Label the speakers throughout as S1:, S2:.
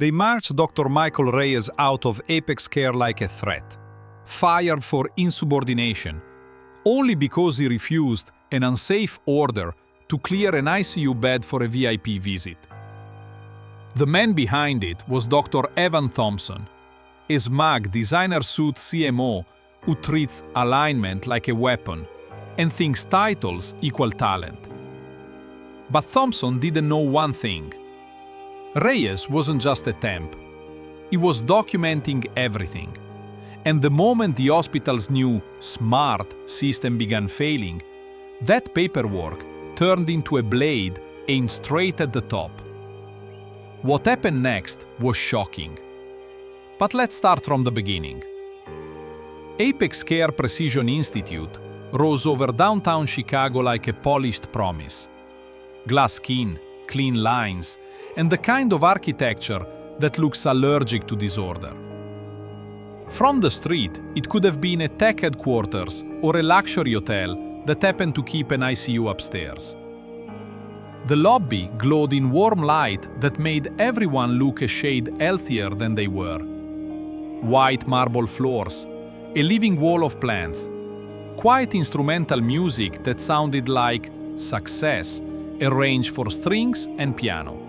S1: They marched Dr. Michael Reyes out of Apex Care like a threat, fired for insubordination, only because he refused an unsafe order to clear an ICU bed for a VIP visit. The man behind it was Dr. Evan Thompson, a smug designer suit CMO who treats alignment like a weapon and thinks titles equal talent. But Thompson didn't know one thing. Reyes wasn't just a temp. He was documenting everything. And the moment the hospital's new SMART system began failing, that paperwork turned into a blade aimed straight at the top. What happened next was shocking. But let's start from the beginning. Apex Care Precision Institute rose over downtown Chicago like a polished promise. Glass skin, clean lines, and the kind of architecture that looks allergic to disorder. From the street, it could have been a tech headquarters or a luxury hotel that happened to keep an ICU upstairs. The lobby glowed in warm light that made everyone look a shade healthier than they were. White marble floors, a living wall of plants, quiet instrumental music that sounded like success, arranged for strings and piano.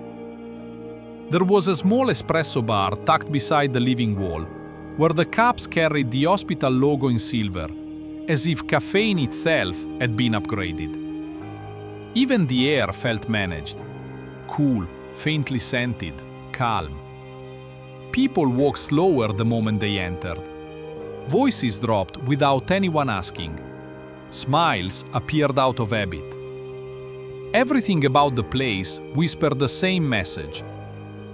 S1: There was a small espresso bar tucked beside the living wall, where the cups carried the hospital logo in silver, as if caffeine itself had been upgraded. Even the air felt managed, cool, faintly scented, calm. People walked slower the moment they entered. Voices dropped without anyone asking. Smiles appeared out of habit. Everything about the place whispered the same message.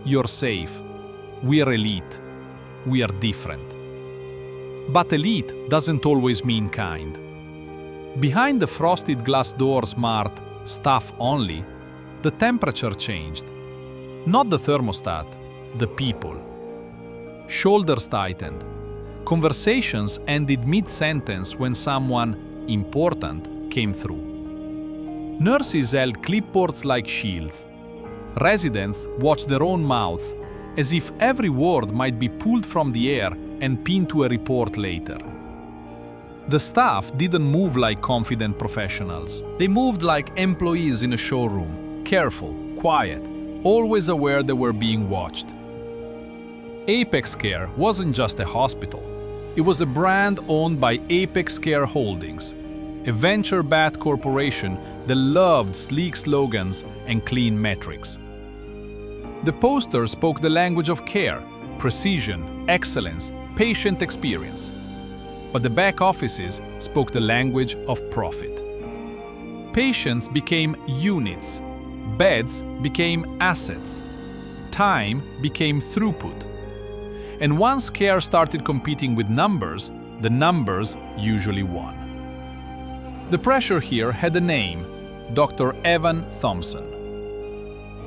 S1: You're safe. We're elite. We are different. But elite doesn't always mean kind. Behind the frosted glass door SMART, staff only, the temperature changed. Not the thermostat, the people. Shoulders tightened. Conversations ended mid-sentence when someone important came through. Nurses held clipboards like shields. Residents watched their own mouths, as if every word might be pulled from the air and pinned to a report later. The staff didn't move like confident professionals. They moved like employees in a showroom, careful, quiet, always aware they were being watched. Apex Care wasn't just a hospital. It was a brand owned by Apex Care Holdings, a venture-backed corporation that loved sleek slogans and clean metrics. The poster spoke the language of care, precision, excellence, patient experience. But the back offices spoke the language of profit. Patients became units, beds became assets, time became throughput. And once care started competing with numbers, the numbers usually won. The pressure here had a name: Dr. Evan Thompson.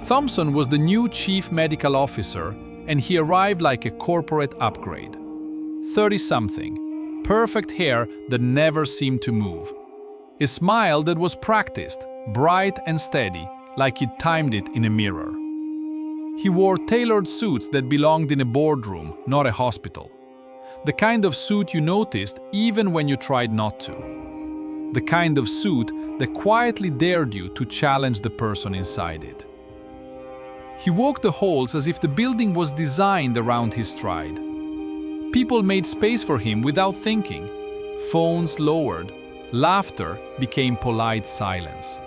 S1: Thompson was the new chief medical officer, and he arrived like a corporate upgrade. 30-something, perfect hair that never seemed to move. A smile that was practiced, bright and steady, like he'd timed it in a mirror. He wore tailored suits that belonged in a boardroom, not a hospital. The kind of suit you noticed even when you tried not to. The kind of suit that quietly dared you to challenge the person inside it. He walked the halls as if the building was designed around his stride. People made space for him without thinking. Phones lowered. Laughter became polite silence.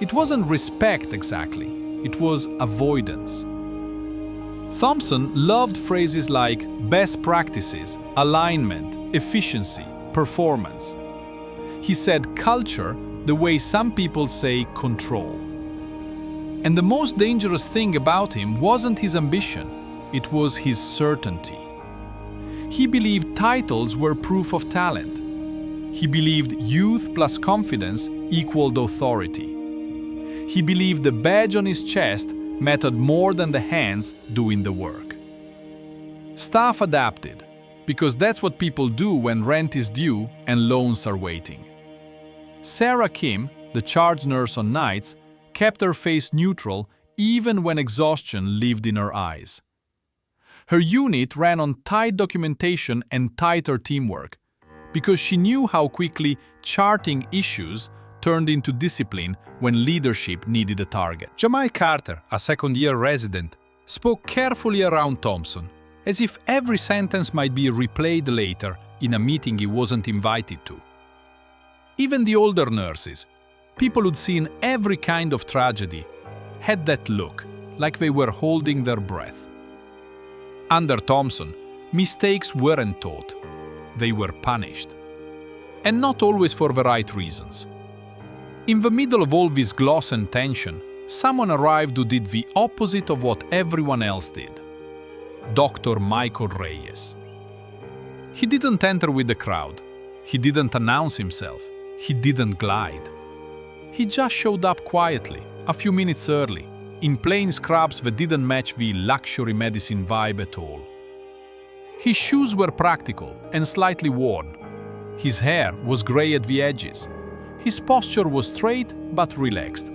S1: It wasn't respect exactly. It was avoidance. Thompson loved phrases like best practices, alignment, efficiency, performance. He said culture the way some people say control. And the most dangerous thing about him wasn't his ambition, it was his certainty. He believed titles were proof of talent. He believed youth plus confidence equaled authority. He believed the badge on his chest mattered more than the hands doing the work. Staff adapted, because that's what people do when rent is due and loans are waiting. Sarah Kim, the charge nurse on nights, kept her face neutral even when exhaustion lived in her eyes. Her unit ran on tight documentation and tighter teamwork, because she knew how quickly charting issues turned into discipline when leadership needed a target. Jamal Carter, a second-year resident, spoke carefully around Thompson, as if every sentence might be replayed later in a meeting he wasn't invited to. Even the older nurses, people who'd seen every kind of tragedy, had that look, like they were holding their breath. Under Thompson, mistakes weren't taught, they were punished. And not always for the right reasons. In the middle of all this gloss and tension, someone arrived who did the opposite of what everyone else did. Dr. Michael Reyes. He didn't enter with the crowd. He didn't announce himself. He didn't glide. He just showed up quietly, a few minutes early, in plain scrubs that didn't match the luxury medicine vibe at all. His shoes were practical and slightly worn. His hair was gray at the edges. His posture was straight but relaxed,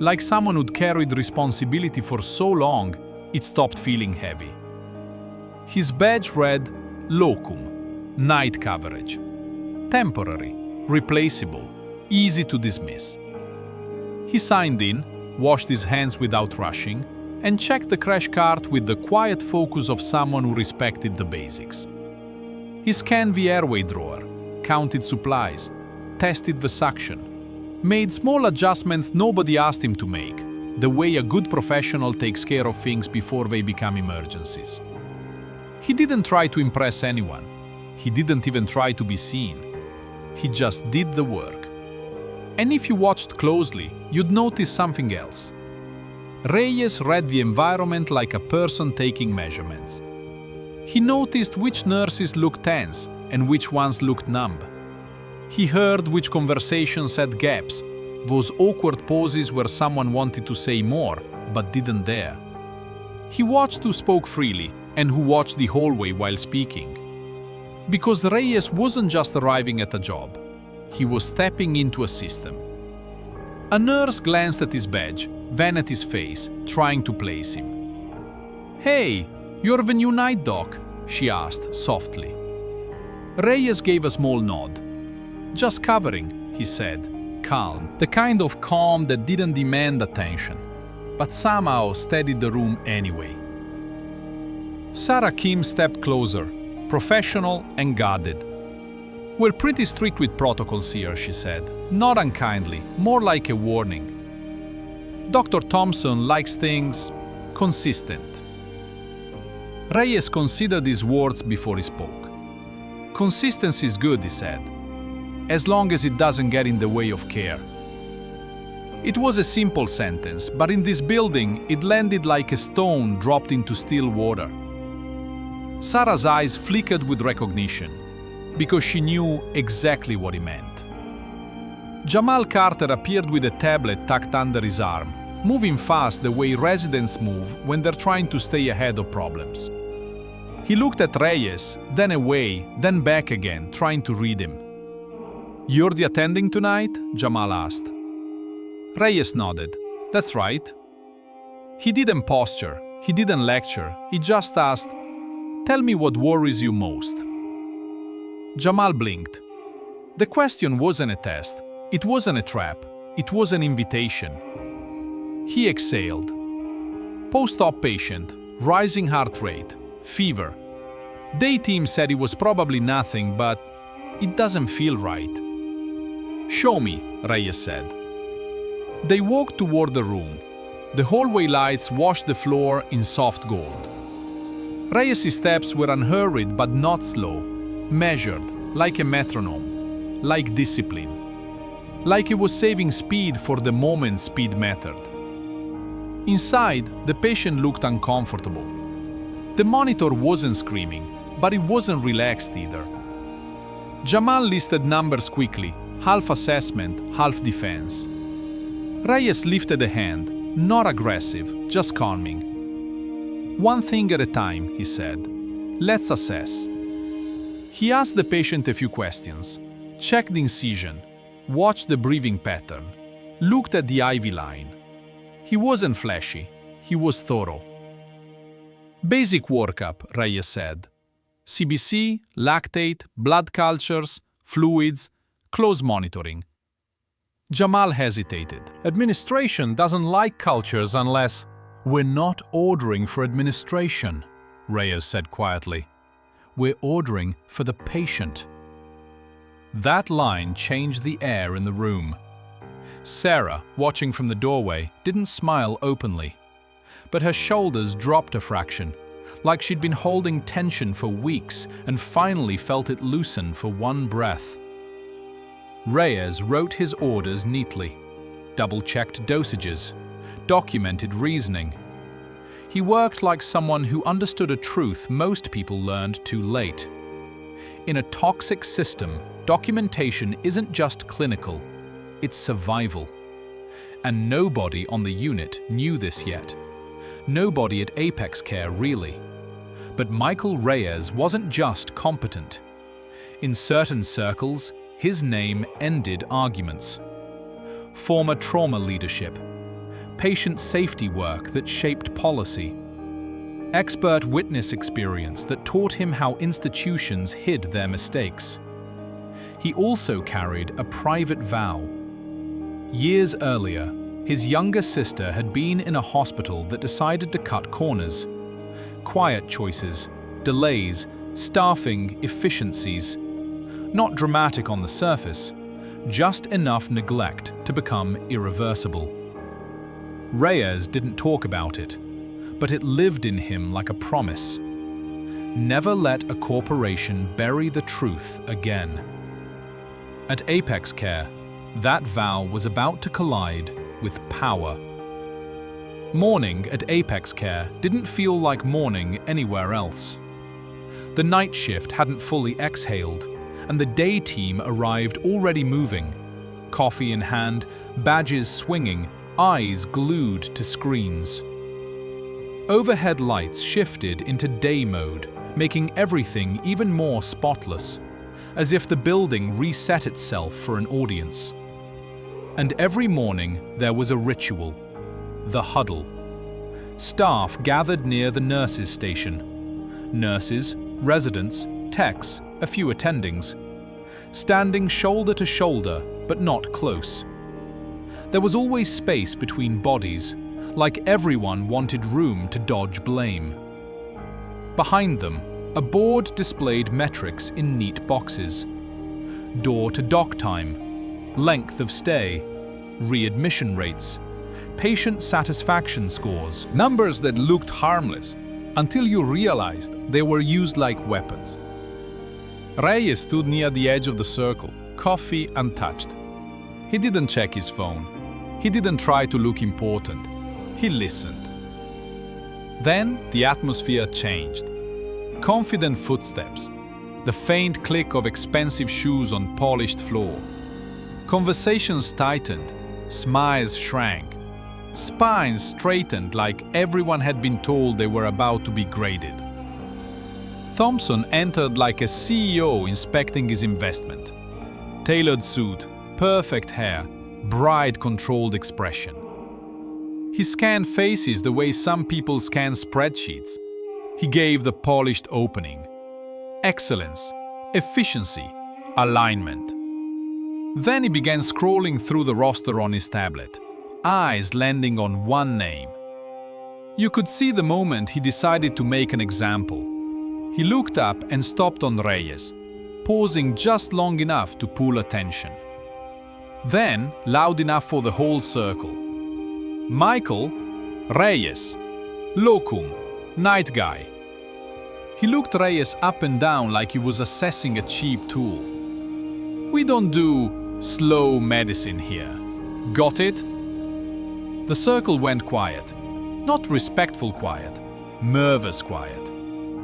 S1: like someone who'd carried responsibility for so long it stopped feeling heavy. His badge read Locum, night coverage. Temporary, replaceable, easy to dismiss. He signed in, washed his hands without rushing, and checked the crash cart with the quiet focus of someone who respected the basics. He scanned the airway drawer, counted supplies, tested the suction, made small adjustments nobody asked him to make, the way a good professional takes care of things before they become emergencies. He didn't try to impress anyone. He didn't even try to be seen. He just did the work. And if you watched closely, you'd notice something else. Reyes read the environment like a person taking measurements. He noticed which nurses looked tense and which ones looked numb. He heard which conversations had gaps, those awkward pauses where someone wanted to say more but didn't dare. He watched who spoke freely and who watched the hallway while speaking. Because Reyes wasn't just arriving at a job, he was stepping into a system. A nurse glanced at his badge, then at his face, trying to place him. "Hey, you're the new night doc?" she asked softly. Reyes gave a small nod. "Just covering," he said, calm, the kind of calm that didn't demand attention, but somehow steadied the room anyway. Sarah Kim stepped closer, professional and guarded. "We're pretty strict with protocols here," she said, not unkindly, more like a warning. "Dr. Thompson likes things consistent." Reyes considered his words before he spoke. "Consistency is good," he said, "as long as it doesn't get in the way of care." It was a simple sentence, but in this building it landed like a stone dropped into still water. Sarah's eyes flickered with recognition, because she knew exactly what he meant. Jamal Carter appeared with a tablet tucked under his arm, moving fast the way residents move when they're trying to stay ahead of problems. He looked at Reyes, then away, then back again, trying to read him. "You're the attending tonight?" Jamal asked. Reyes nodded. "That's right." He didn't posture, he didn't lecture, he just asked, "Tell me what worries you most." Jamal blinked. The question wasn't a test, it wasn't a trap, it was an invitation. He exhaled. Post-op patient, rising heart rate, fever. Day team said it was probably nothing, but it doesn't feel right. "Show me," Reyes said. They walked toward the room. The hallway lights washed the floor in soft gold. Reyes' steps were unhurried but not slow, measured, like a metronome, like discipline. Like he was saving speed for the moment speed mattered. Inside, the patient looked uncomfortable. The monitor wasn't screaming, but it wasn't relaxed either. Jamal listed numbers quickly, half assessment, half defense. Reyes lifted a hand, not aggressive, just calming. "One thing at a time," he said. "Let's assess." He asked the patient a few questions, checked the incision, watched the breathing pattern, looked at the IV line. He wasn't flashy, he was thorough. Basic workup, Reyes said. CBC, lactate, blood cultures, fluids, close monitoring. Jamal hesitated. Administration doesn't like cultures unless... We're not ordering for administration, Reyes said quietly. We're ordering for the patient. That line changed the air in the room. Sarah, watching from the doorway, didn't smile openly, but her shoulders dropped a fraction, like she'd been holding tension for weeks and finally felt it loosen for one breath. Reyes wrote his orders neatly, double-checked dosages, documented reasoning. He worked like someone who understood a truth most people learned too late. In a toxic system, documentation isn't just clinical, it's survival. And nobody on the unit knew this yet. Nobody at Apex Care really. But Michael Reyes wasn't just competent. In certain circles, his name ended arguments. Former trauma leadership, patient safety work that shaped policy, expert witness experience that taught him how institutions hid their mistakes. He also carried a private vow. Years earlier, his younger sister had been in a hospital that decided to cut corners. Quiet choices, delays, staffing efficiencies. Not dramatic on the surface, just enough neglect to become irreversible. Reyes didn't talk about it, but it lived in him like a promise. Never let a corporation bury the truth again. At Apex Care, that vow was about to collide with power. Morning at Apex Care didn't feel like morning anywhere else. The night shift hadn't fully exhaled, and the day team arrived already moving, coffee in hand, badges swinging, eyes glued to screens. Overhead lights shifted into day mode, making everything even more spotless, as if the building reset itself for an audience. And every morning there was a ritual, the huddle. Staff gathered near the nurses' station. Nurses, residents, techs, a few attendings, standing shoulder to shoulder, but not close. There was always space between bodies, like everyone wanted room to dodge blame. Behind them, a board displayed metrics in neat boxes. Door-to-dock time, length of stay, readmission rates, patient satisfaction scores. Numbers that looked harmless, until you realized they were used like weapons. Reyes stood near the edge of the circle, coffee untouched. He didn't check his phone. He didn't try to look important. He listened. Then the atmosphere changed. Confident footsteps, the faint click of expensive shoes on polished floor. Conversations tightened, smiles shrank, spines straightened like everyone had been told they were about to be graded. Thompson entered like a CEO inspecting his investment. Tailored suit, perfect hair, bright-controlled expression. He scanned faces the way some people scan spreadsheets. He gave the polished opening. Excellence, efficiency, alignment. Then he began scrolling through the roster on his tablet, eyes landing on one name. You could see the moment he decided to make an example. He looked up and stopped on Reyes, pausing just long enough to pull attention. Then, loud enough for the whole circle. Michael Reyes, locum, night guy. He looked Reyes up and down like he was assessing a cheap tool. We don't do slow medicine here. Got it? The circle went quiet. Not respectful quiet, nervous quiet.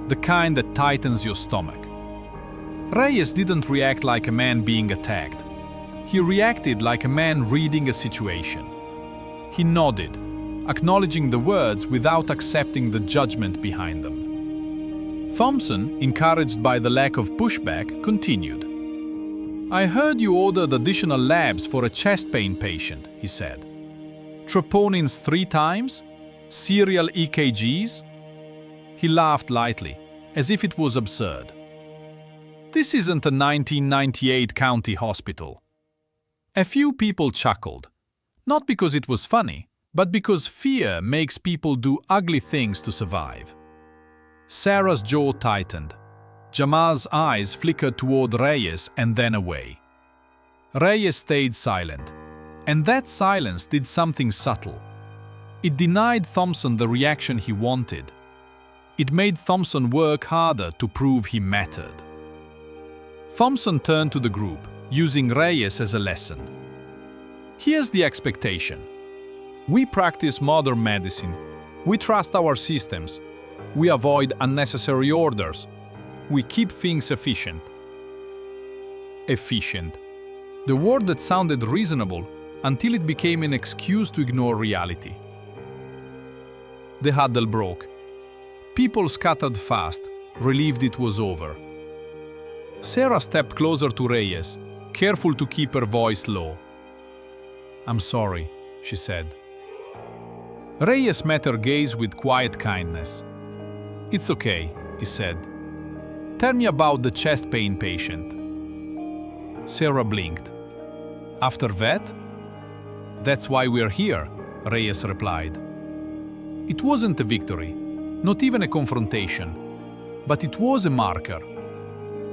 S1: The kind that tightens your stomach. Reyes didn't react like a man being attacked. He reacted like a man reading a situation. He nodded, acknowledging the words without accepting the judgment behind them. Thompson, encouraged by the lack of pushback, continued. I heard you ordered additional labs for a chest pain patient, he said. Troponins 3 times? Serial EKGs? He laughed lightly, as if it was absurd. This isn't a 1998 county hospital. A few people chuckled, not because it was funny, but because fear makes people do ugly things to survive. Sarah's jaw tightened. Jamal's eyes flickered toward Reyes and then away. Reyes stayed silent, and that silence did something subtle. It denied Thompson the reaction he wanted. It made Thompson work harder to prove he mattered. Thompson turned to the group, using Reyes as a lesson. Here's the expectation. We practice modern medicine. We trust our systems. We avoid unnecessary orders. We keep things efficient. Efficient. The word that sounded reasonable until it became an excuse to ignore reality. The huddle broke. People scattered fast, relieved it was over. Sarah stepped closer to Reyes, careful to keep her voice low. "I'm sorry," she said. Reyes met her gaze with quiet kindness. "It's okay," he said. "Tell me about the chest pain patient." Sarah blinked. "After that?" "That's why we're here," Reyes replied. It wasn't a victory, not even a confrontation, but it was a marker.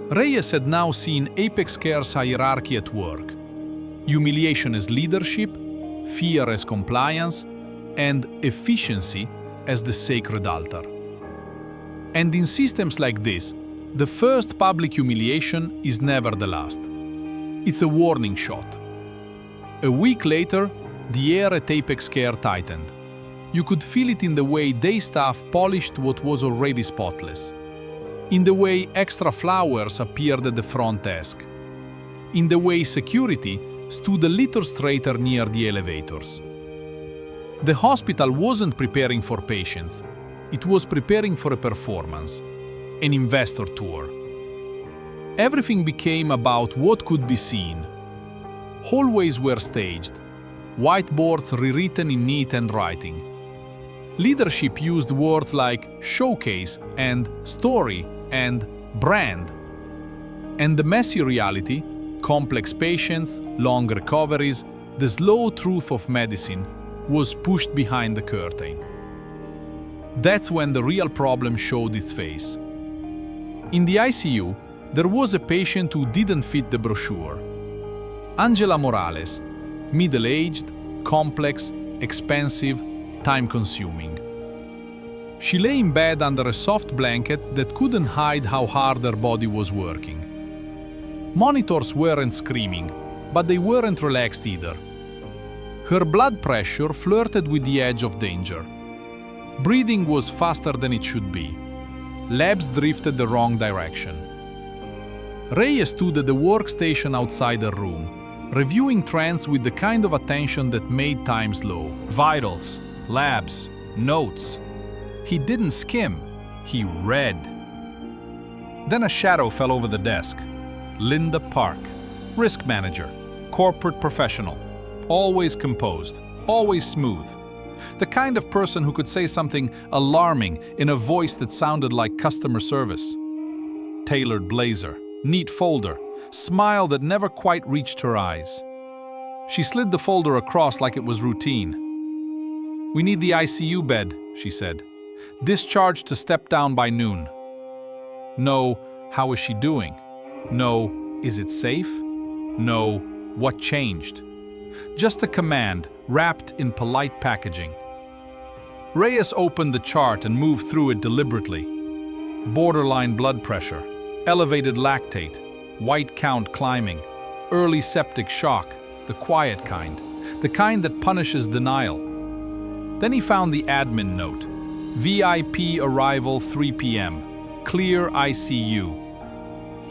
S1: Reyes had now seen Apex Care's hierarchy at work. Humiliation as leadership, fear as compliance, and efficiency as the sacred altar. And in systems like this, the first public humiliation is never the last. It's a warning shot. A week later, the air at Apex Care tightened. You could feel it in the way day staff polished what was already spotless, in the way extra flowers appeared at the front desk, in the way security stood a little straighter near the elevators. The hospital wasn't preparing for patients, it was preparing for a performance, an investor tour. Everything became about what could be seen. Hallways were staged, whiteboards rewritten in neat handwriting. Leadership used words like showcase and story and brand. And the messy reality, complex patients, long recoveries, the slow truth of medicine, was pushed behind the curtain. That's when the real problem showed its face. In the ICU, there was a patient who didn't fit the brochure. Angela Morales, middle-aged, complex, expensive, time-consuming. She lay in bed under a soft blanket that couldn't hide how hard her body was working. Monitors weren't screaming, but they weren't relaxed either. Her blood pressure flirted with the edge of danger. Breathing was faster than it should be. Labs drifted the wrong direction. Reyes stood at the workstation outside her room, reviewing trends with the kind of attention that made time slow. Vitals, labs, notes. He didn't skim, he read. Then a shadow fell over the desk. Linda Park, risk manager, corporate professional, always composed, always smooth. The kind of person who could say something alarming in a voice that sounded like customer service. Tailored blazer, neat folder, smile that never quite reached her eyes. She slid the folder across like it was routine. "We need the ICU bed," she said. "Discharged to step down by noon." No, how is she doing? No, is it safe? No, what changed? Just a command, wrapped in polite packaging. Reyes opened the chart and moved through it deliberately. Borderline blood pressure, elevated lactate, white count climbing, early septic shock, the quiet kind, the kind that punishes denial. Then he found the admin note. VIP arrival 3 p.m. Clear ICU.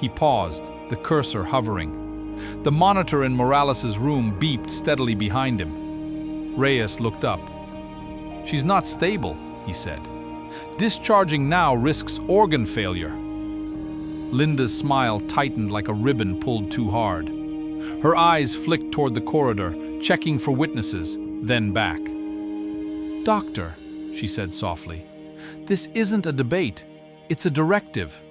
S1: He paused, the cursor hovering. The monitor in Morales' room beeped steadily behind him. Reyes looked up. "She's not stable," he said. "Discharging now risks organ failure." Linda's smile tightened like a ribbon pulled too hard. Her eyes flicked toward the corridor, checking for witnesses, then back. "Doctor," she said softly, This isn't a debate. It's a directive."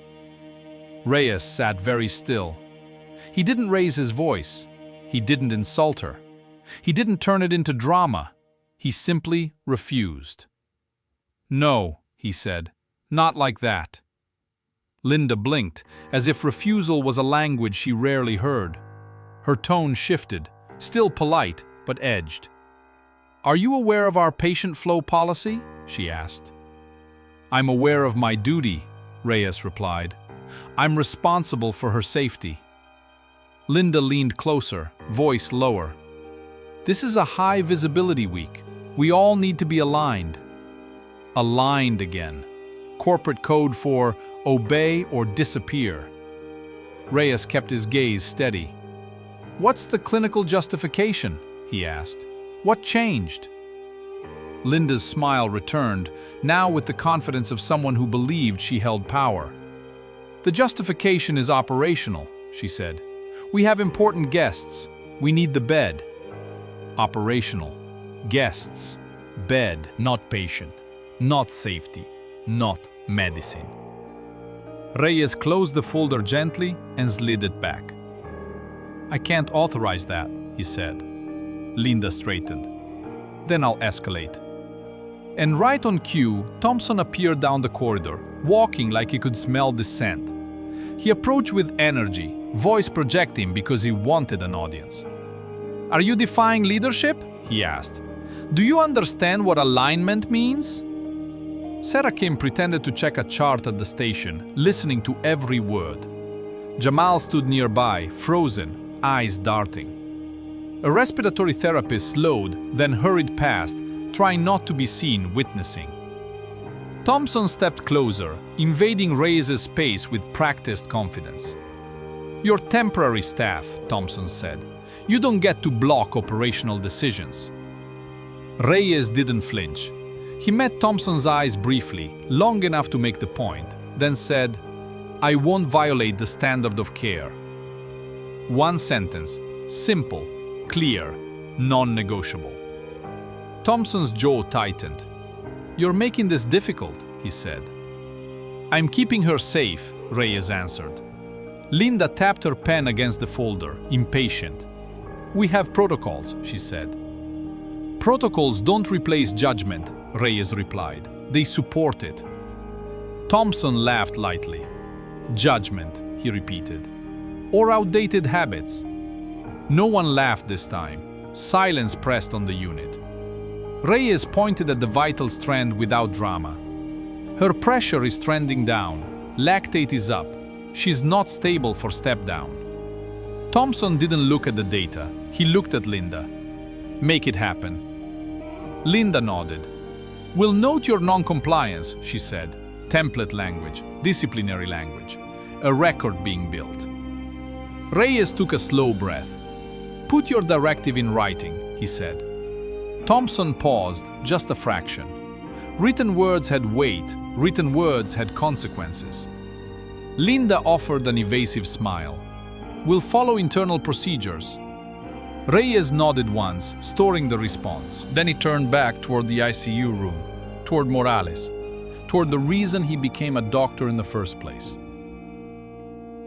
S1: Reyes sat very still. He didn't raise his voice. He didn't insult her. He didn't turn it into drama. He simply refused. "No," he said, "not like that." Linda blinked, as if refusal was a language she rarely heard. Her tone shifted, still polite, but edged. "Are you aware of our patient flow policy?" she asked. "I'm aware of my duty," Reyes replied. "I'm responsible for her safety." Linda leaned closer, voice lower. "This is a high visibility week. We all need to be aligned." Aligned again. Corporate code for obey or disappear. Reyes kept his gaze steady. "What's the clinical justification?" he asked. "What changed?" Linda's smile returned, now with the confidence of someone who believed she held power. "The justification is operational," she said. "We have important guests. We need the bed." Operational. Guests. Bed. Not patient. Not safety. Not medicine. Reyes closed the folder gently and slid it back. "I can't authorize that," he said. Linda straightened. "Then I'll escalate." And right on cue, Thompson appeared down the corridor, walking like he could smell dissent. He approached with energy, voice projecting because he wanted an audience. "Are you defying leadership?" he asked. "Do you understand what alignment means?" Sarah Kim pretended to check a chart at the station, listening to every word. Jamal stood nearby, frozen, eyes darting. A respiratory therapist slowed, then hurried past, trying not to be seen witnessing. Thompson stepped closer, invading Reyes' space with practiced confidence. "You're temporary staff," Thompson said. "You don't get to block operational decisions." Reyes didn't flinch. He met Thompson's eyes briefly, long enough to make the point, then said, "I won't violate the standard of care." One sentence, simple, clear, non-negotiable. Thompson's jaw tightened. "You're making this difficult," he said. "I'm keeping her safe," Reyes answered. Linda tapped her pen against the folder, impatient. "We have protocols," she said. "Protocols don't replace judgment," Reyes replied. "They support it." Thompson laughed lightly. "Judgment," he repeated. "Or outdated habits." No one laughed this time. Silence pressed on the unit. Reyes pointed at the vital strand without drama. "Her pressure is trending down. Lactate is up. She's not stable for step down." Thompson didn't look at the data. He looked at Linda. "Make it happen." Linda nodded. "We'll note your non-compliance," she said. Template language, disciplinary language. A record being built. Reyes took a slow breath. "Put your directive in writing," he said. Thompson paused, just a fraction. Written words had weight, written words had consequences. Linda offered an evasive smile. "We'll follow internal procedures." Reyes nodded once, storing the response. Then he turned back toward the ICU room, toward Morales, toward the reason he became a doctor in the first place.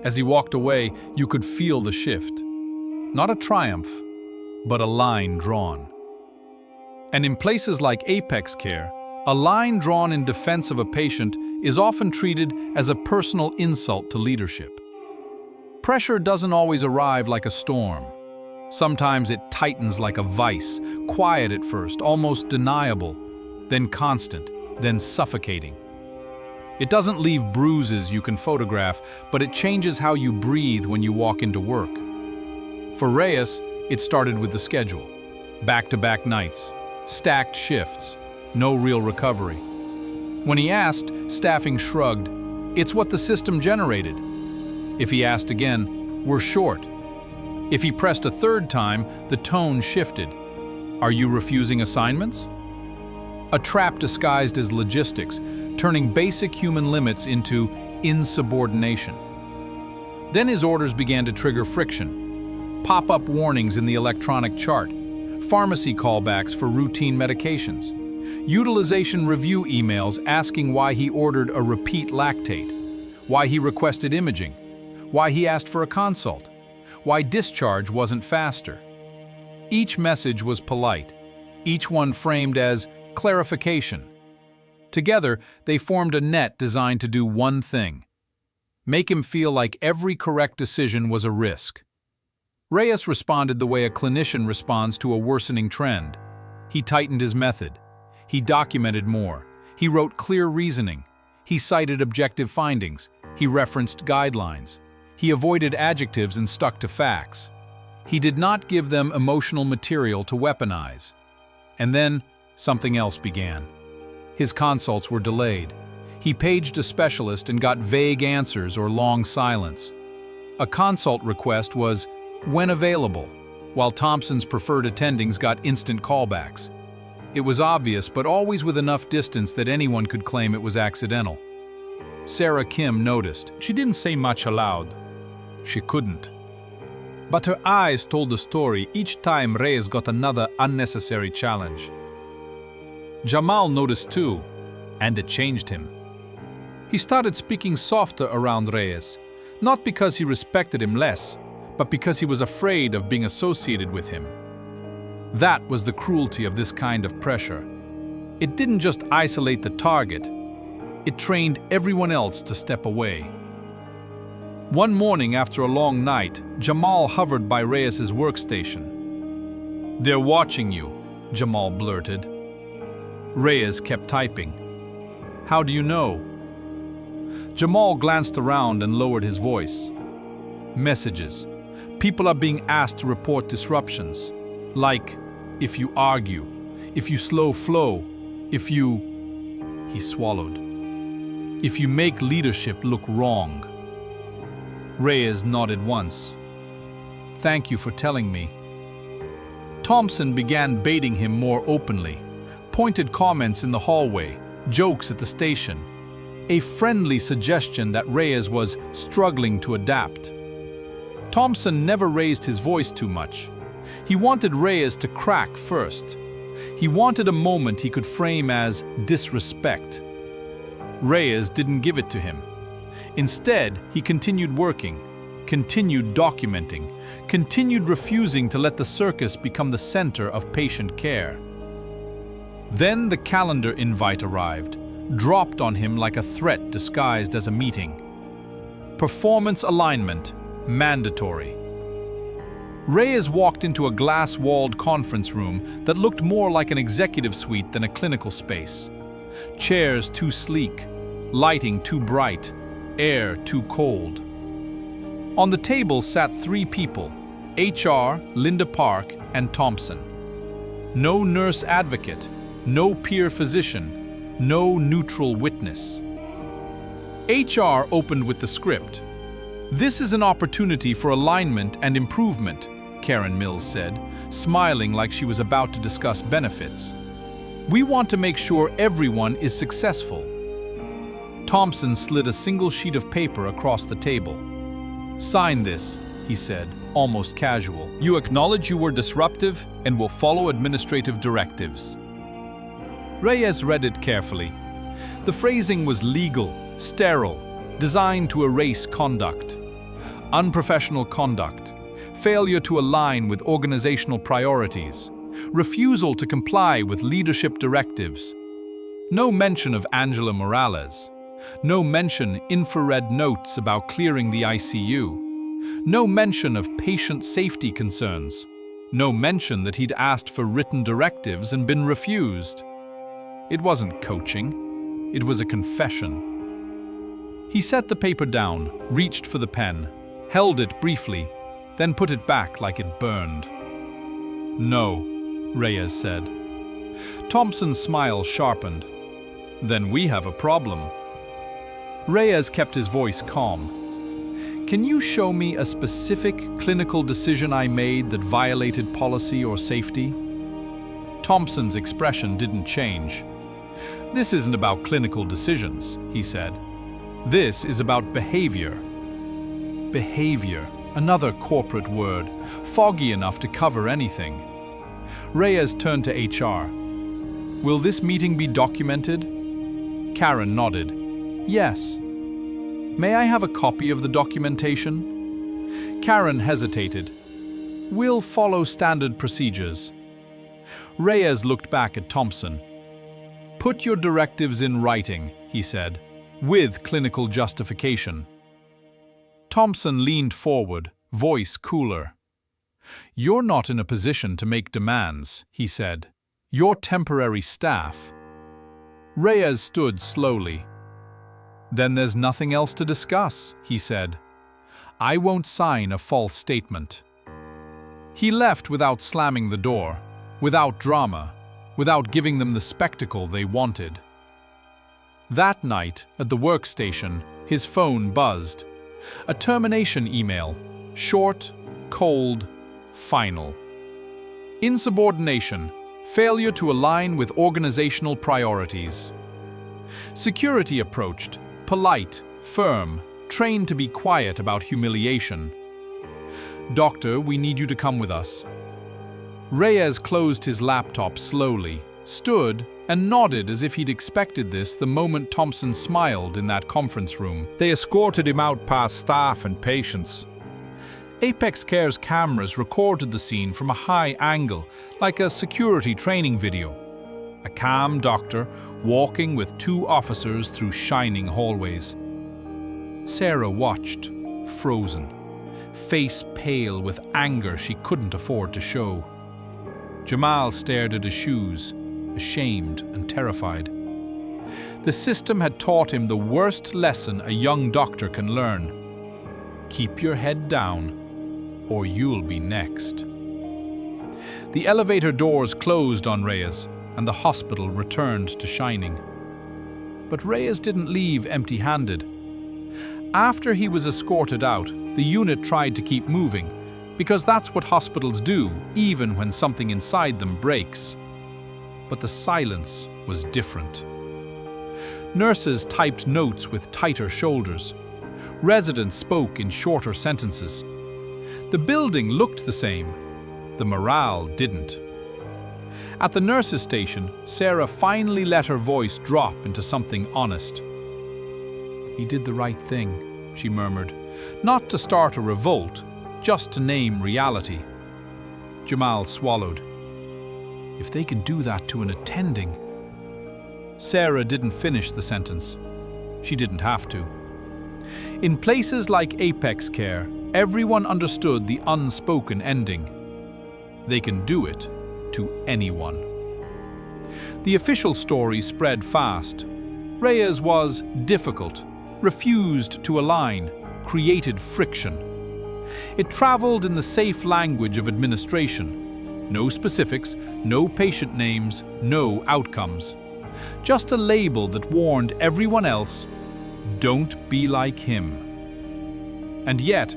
S1: As he walked away, you could feel the shift. Not a triumph, but a line drawn. And in places like Apex Care, a line drawn in defense of a patient is often treated as a personal insult to leadership. Pressure doesn't always arrive like a storm. Sometimes it tightens like a vice, quiet at first, almost deniable, then constant, then suffocating. It doesn't leave bruises you can photograph, but it changes how you breathe when you walk into work. For Reyes, it started with the schedule. Back-to-back nights, stacked shifts, no real recovery. When he asked, staffing shrugged. "It's what the system generated." If he asked again, "We're short." If he pressed a third time, the tone shifted. "Are you refusing assignments?" A trap disguised as logistics, turning basic human limits into insubordination. Then his orders began to trigger friction. Pop-up warnings in the electronic chart, pharmacy callbacks for routine medications. Utilization review emails asking why he ordered a repeat lactate, why he requested imaging, why he asked for a consult, why discharge wasn't faster. Each message was polite, each one framed as clarification. Together, they formed a net designed to do one thing: make him feel like every correct decision was a risk. Reyes responded the way a clinician responds to a worsening trend. He tightened his method. He documented more. He wrote clear reasoning. He cited objective findings. He referenced guidelines. He avoided adjectives and stuck to facts. He did not give them emotional material to weaponize. And then, something else began. His consults were delayed. He paged a specialist and got vague answers or long silence. A consult request was, "when available," while Thompson's preferred attendings got instant callbacks. It was obvious, but always with enough distance that anyone could claim it was accidental. Sarah Kim noticed.
S2: She didn't say much aloud. She couldn't. But her eyes told the story each time Reyes got another unnecessary challenge. Jamal noticed too, and it changed him. He started speaking softer around Reyes, not because he respected him less, but because he was afraid of being associated with him. That was the cruelty of this kind of pressure. It didn't just isolate the target, it trained everyone else to step away. One morning after a long night, Jamal hovered by Reyes's workstation. "They're watching you," Jamal blurted. Reyes kept typing. "How do you know?" Jamal glanced around and lowered his voice. "Messages. People are being asked to report disruptions. Like, if you argue, if you slow flow, if you..." He swallowed. "If you make leadership look wrong." Reyes nodded once. "Thank you for telling me." Thompson began baiting him more openly. Pointed comments in the hallway, jokes at the station. A friendly suggestion that Reyes was struggling to adapt. Thompson never raised his voice too much. He wanted Reyes to crack first. He wanted a moment he could frame as disrespect. Reyes didn't give it to him. Instead, he continued working, continued documenting, continued refusing to let the circus become the center of patient care. Then the calendar invite arrived, dropped on him like a threat disguised as a meeting. Performance alignment, mandatory. Reyes walked into a glass-walled conference room that looked more like an executive suite than a clinical space. Chairs too sleek, lighting too bright, air too cold. On the table sat three people: HR, Linda Park, and Thompson. No nurse advocate, no peer physician, no neutral witness. HR opened with the script. "This is an opportunity for alignment and improvement," Karen Mills said, smiling like she was about to discuss benefits. "We want to make sure everyone is successful." Thompson slid a single sheet of paper across the table. "Sign this," he said, almost casual. "You acknowledge you were disruptive and will follow administrative directives." Reyes read it carefully. The phrasing was legal, sterile, designed to erase conduct. Unprofessional conduct, failure to align with organizational priorities, refusal to comply with leadership directives. No mention of Angela Morales. No mention infrared notes about clearing the ICU. No mention of patient safety concerns. No mention that he'd asked for written directives and been refused. It wasn't coaching. It was a confession. He set the paper down, reached for the pen, held it briefly, then put it back like it burned. "No," Reyes said. Thompson's smile sharpened. "Then we have a problem." Reyes kept his voice calm. "Can you show me a specific clinical decision I made that violated policy or safety?" Thompson's expression didn't change. "This isn't about clinical decisions," he said. "This is about behavior." Behavior, another corporate word, foggy enough to cover anything. Reyes turned to HR. Will this meeting be documented? Karen nodded. Yes. May I have a copy of the documentation? Karen hesitated. We'll follow standard procedures. Reyes looked back at Thompson. Put your directives in writing, he said, with clinical justification. Thompson leaned forward, voice cooler. You're not in a position to make demands, he said. You're temporary staff. Reyes stood slowly. Then there's nothing else to discuss, he said. I won't sign a false statement. He left without slamming the door, without drama, without giving them the spectacle they wanted. That night, at the workstation, his phone buzzed. A termination email, short, cold, final. Insubordination, failure to align with organizational priorities. Security approached, polite, firm, trained to be quiet about humiliation. Doctor, we need you to come with us. Reyes closed his laptop slowly, stood, and nodded as if he'd expected this the moment Thompson smiled in that conference room.
S1: They escorted him out past staff and patients. Apex Care's cameras recorded the scene from a high angle, like a security training video. A calm doctor walking with two officers through shining hallways. Sarah watched, frozen, face pale with anger she couldn't afford to show. Jamal stared at his shoes, ashamed and terrified. The system had taught him the worst lesson a young doctor can learn. Keep your head down, or you'll be next. The elevator doors closed on Reyes, and the hospital returned to shining. But Reyes didn't leave empty-handed. After he was escorted out, the unit tried to keep moving, because that's what hospitals do, even when something inside them breaks. But the silence was different. Nurses typed notes with tighter shoulders. Residents spoke in shorter sentences. The building looked the same. The morale didn't. At the nurses' station, Sarah finally let her voice drop into something honest. He did the right thing, she murmured, not to start a revolt, just to name reality. Jamal swallowed. If they can do that to an attending... Sarah didn't finish the sentence. She didn't have to. In places like Apex Care, everyone understood the unspoken ending. They can do it to anyone. The official story spread fast. Reyes was difficult, refused to align, created friction. It traveled in the safe language of administration. No specifics, no patient names, no outcomes. Just a label that warned everyone else, don't be like him. And yet,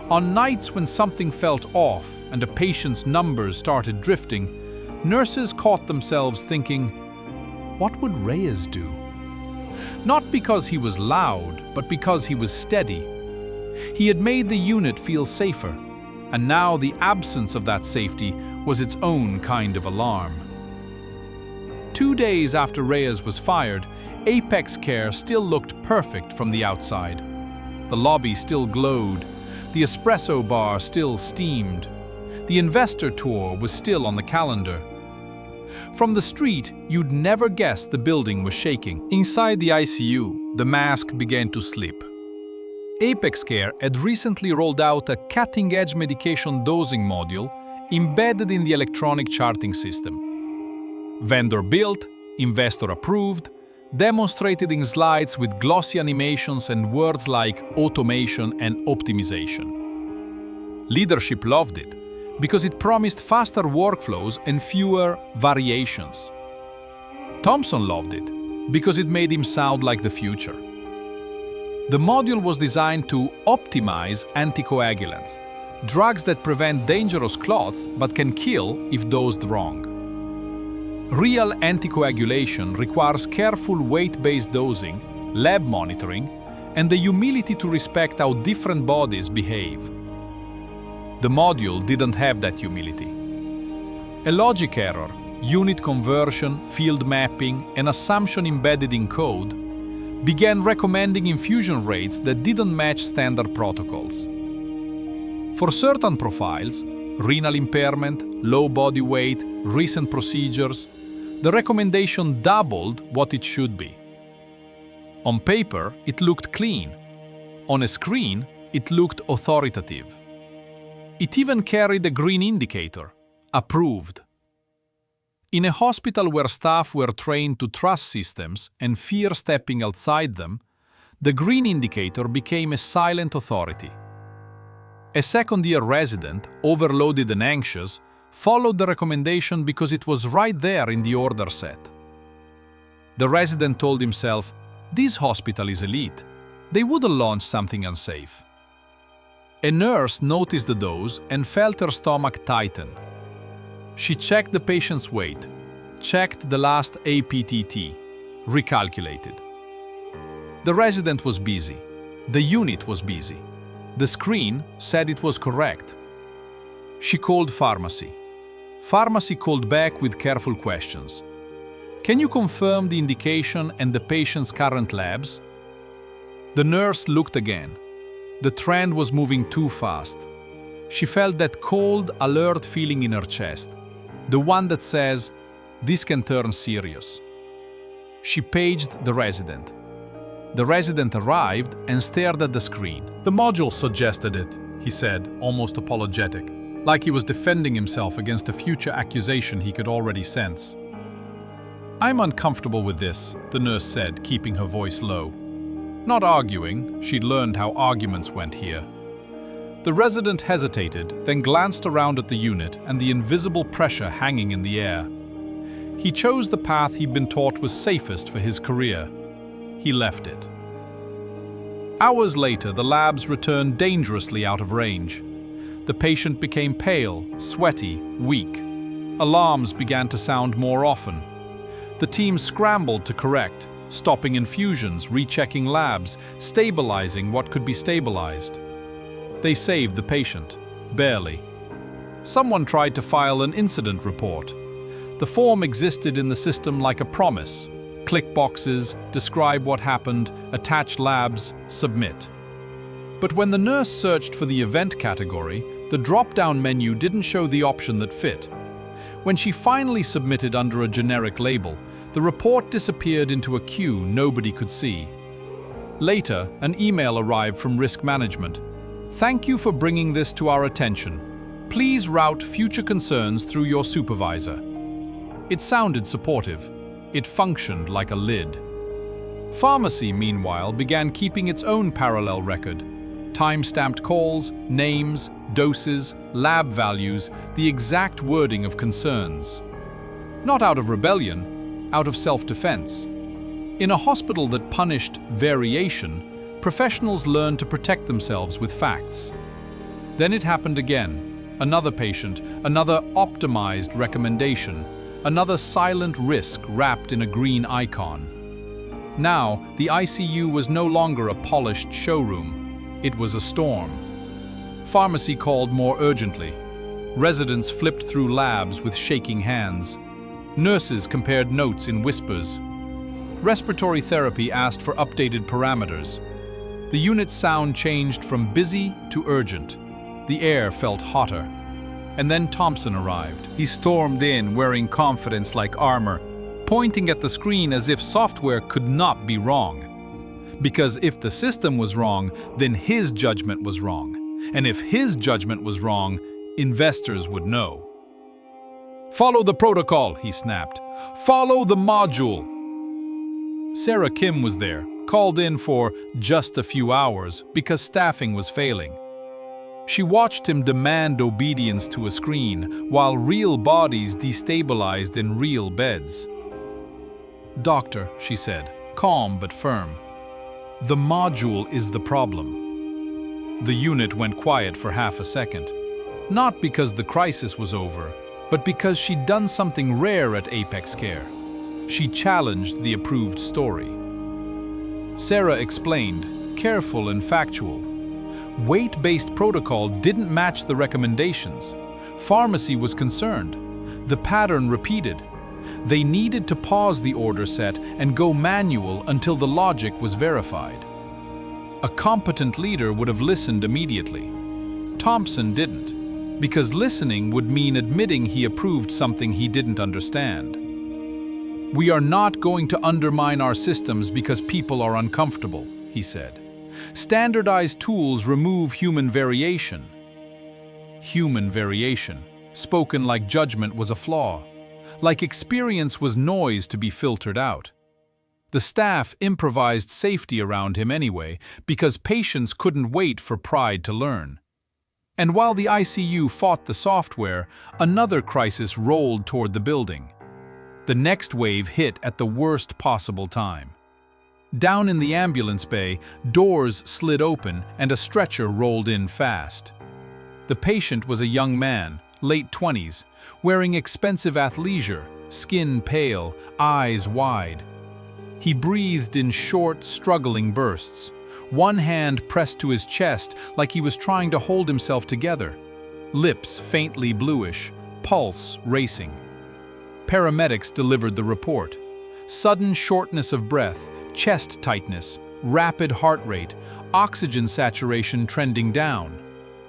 S1: on nights when something felt off and a patient's numbers started drifting, nurses caught themselves thinking, what would Reyes do? Not because he was loud, but because he was steady. He had made the unit feel safer, and now the absence of that safety was its own kind of alarm. 2 days after Reyes was fired, Apex Care still looked perfect from the outside. The lobby still glowed, the espresso bar still steamed, the investor tour was still on the calendar. From the street, you'd never guess the building was shaking. Inside the ICU, the mask began to slip. Apex Care had recently rolled out a cutting-edge medication dosing module embedded in the electronic charting system. Vendor-built, investor-approved, demonstrated in slides with glossy animations and words like automation and optimization. Leadership loved it because it promised faster workflows and fewer variations. Thompson loved it because it made him sound like the future. The module was designed to optimize anticoagulants, drugs that prevent dangerous clots but can kill if dosed wrong. Real anticoagulation requires careful weight-based dosing, lab monitoring, and the humility to respect how different bodies behave. The module didn't have that humility. A logic error,
S2: unit conversion, field mapping, and assumption embedded in code, began recommending infusion rates that didn't match standard protocols. For certain profiles, renal impairment, low body weight, recent procedures, the recommendation doubled what it should be. On paper, it looked clean. On a screen, it looked authoritative. It even carried a green indicator, approved. In a hospital where staff were trained to trust systems and fear stepping outside them, the green indicator became a silent authority. A second-year resident, overloaded and anxious, followed the recommendation because it was right there in the order set. The resident told himself, "This hospital is elite. They wouldn't launch something unsafe." A nurse noticed the dose and felt her stomach tighten. She checked the patient's weight, checked the last APTT, recalculated. The resident was busy. The unit was busy. The screen said it was correct. She called pharmacy. Pharmacy called back with careful questions. "Can you confirm the indication and the patient's current labs?" The nurse looked again. The trend was moving too fast. She felt that cold, alert feeling in her chest, the one that says, "This can turn serious." She paged the resident. The resident arrived and stared at the screen.
S1: "The module suggested it," he said, almost apologetic, like he was defending himself against a future accusation he could already sense. "I'm uncomfortable with this," the nurse said, keeping her voice low. Not arguing, she'd learned how arguments went here. The resident hesitated, then glanced around at the unit and the invisible pressure hanging in the air. He chose the path he'd been taught was safest for his career. He left it. Hours later, the labs returned dangerously out of range. The patient became pale, sweaty, weak. Alarms began to sound more often. The team scrambled to correct, stopping infusions, rechecking labs, stabilizing what could be stabilized. They saved the patient, barely. Someone tried to file an incident report. The form existed in the system like a promise. Click boxes, describe what happened, attach labs, submit. But when the nurse searched for the event category, the drop-down menu didn't show the option that fit. When she finally submitted under a generic label, the report disappeared into a queue nobody could see. Later, an email arrived from risk management. "Thank you for bringing this to our attention. Please route future concerns through your supervisor." It sounded supportive. It functioned like a lid. Pharmacy, meanwhile, began keeping its own parallel record. Time-stamped calls, names, doses, lab values, the exact wording of concerns. Not out of rebellion, out of self-defense. In a hospital that punished variation, professionals learned to protect themselves with facts. Then it happened again. Another patient, another optimized recommendation, another silent risk wrapped in a green icon. Now, the ICU was no longer a polished showroom. It was a storm. Pharmacy called more urgently. Residents flipped through labs with shaking hands. Nurses compared notes in whispers. Respiratory therapy asked for updated parameters. The unit's sound changed from busy to urgent. The air felt hotter. And then Thompson arrived. He stormed in wearing confidence like armor, pointing at the screen as if software could not be wrong. Because if the system was wrong, then his judgment was wrong. And if his judgment was wrong, investors would know. "Follow the protocol," he snapped. "Follow the module." Sarah Kim was there, called in for just a few hours because staffing was failing. She watched him demand obedience to a screen while real bodies destabilized in real beds. "Doctor," she said, calm but firm, "the module is the problem." The unit went quiet for half a second. Not because the crisis was over, but because she'd done something rare at Apex Care. She challenged the approved story. Sarah explained, careful and factual. Weight-based protocol didn't match the recommendations. Pharmacy was concerned. The pattern repeated.
S2: They needed to pause the order set and go manual until the logic was verified. A competent leader would have listened immediately. Thompson didn't, because listening would mean admitting he approved something he didn't understand. "We are not going to undermine our systems because people are uncomfortable," he said. "Standardized tools remove human variation." Human variation, spoken like judgment was a flaw, like experience was noise to be filtered out. The staff improvised safety around him anyway because patients couldn't wait for pride to learn. And while the ICU fought the software, another crisis rolled toward the building. The next wave hit at the worst possible time. Down in the ambulance bay, doors slid open and a stretcher rolled in fast. The patient was a young man, late 20s, wearing expensive athleisure, skin pale, eyes wide. He breathed in short, struggling bursts, one hand pressed to his chest like he was trying to hold himself together, lips faintly bluish, pulse racing. Paramedics delivered the report. Sudden shortness of breath, chest tightness, rapid heart rate, oxygen saturation trending down.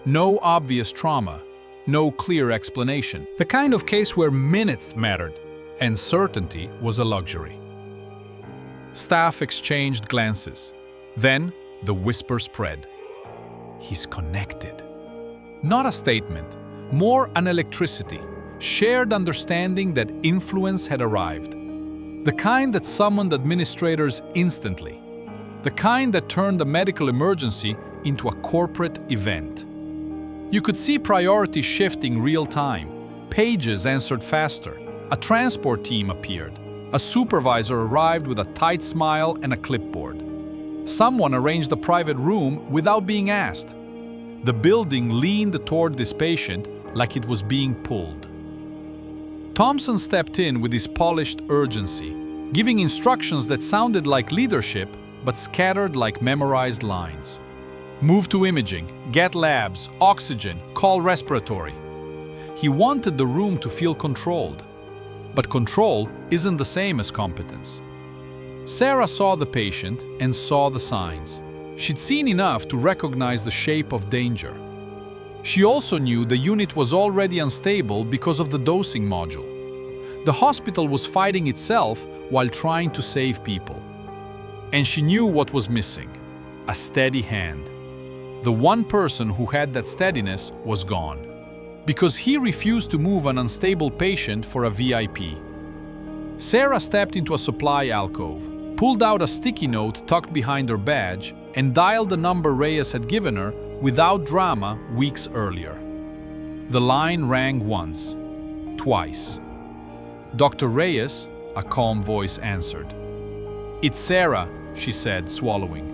S2: No obvious trauma, no clear explanation. The kind of case where minutes mattered, and certainty was a luxury. Staff exchanged glances. Then, the whisper spread. "He's connected." Not a statement, more an electricity, shared understanding that influence had arrived. The kind that summoned administrators instantly. The kind that turned a medical emergency into a corporate event. You could see priorities shifting real time. Pages answered faster. A transport team appeared. A supervisor arrived with a tight smile and a clipboard. Someone arranged a private room without being asked. The building leaned toward this patient like it was being pulled. Thompson stepped in with his polished urgency, giving instructions that sounded like leadership but scattered like memorized lines. "Move to imaging, get labs, oxygen, call respiratory." He wanted the room to feel controlled. But control isn't the same as competence. Sarah saw the patient and saw the signs. She'd seen enough to recognize the shape of danger. She also knew the unit was already unstable because of the dosing module. The hospital was fighting itself while trying to save people. And she knew what was missing: a steady hand. The one person who had that steadiness was gone, because he refused to move an unstable patient for a VIP. Sarah stepped into a supply alcove, pulled out a sticky note tucked behind her badge, and dialed the number Reyes had given her without drama weeks earlier. The line rang once, twice. "Dr. Reyes," a calm voice answered. "It's Sarah," she said, swallowing.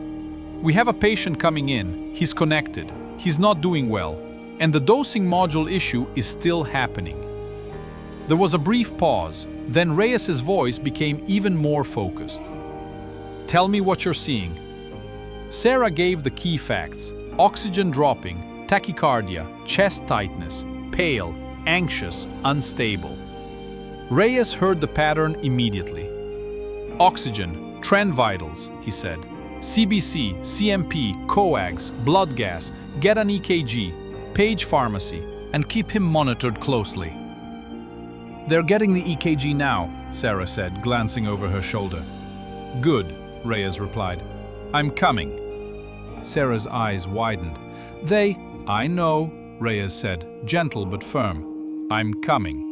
S2: "We have a patient coming in. He's connected. He's not doing well. And the dosing module issue is still happening." There was a brief pause, then Reyes's voice became even more focused. "Tell me what you're seeing." Sarah gave the key facts: oxygen dropping, tachycardia, chest tightness, pale, anxious, unstable. Reyes heard the pattern immediately. "Oxygen, trend vitals," he said. "CBC, CMP, coags, blood gas, get an EKG, page pharmacy, and keep him monitored closely." "They're getting the EKG now," Sarah said, glancing over her shoulder. "Good," Reyes replied. "I'm coming." Sarah's eyes widened. "I know," Reyes said, gentle but firm. "I'm coming."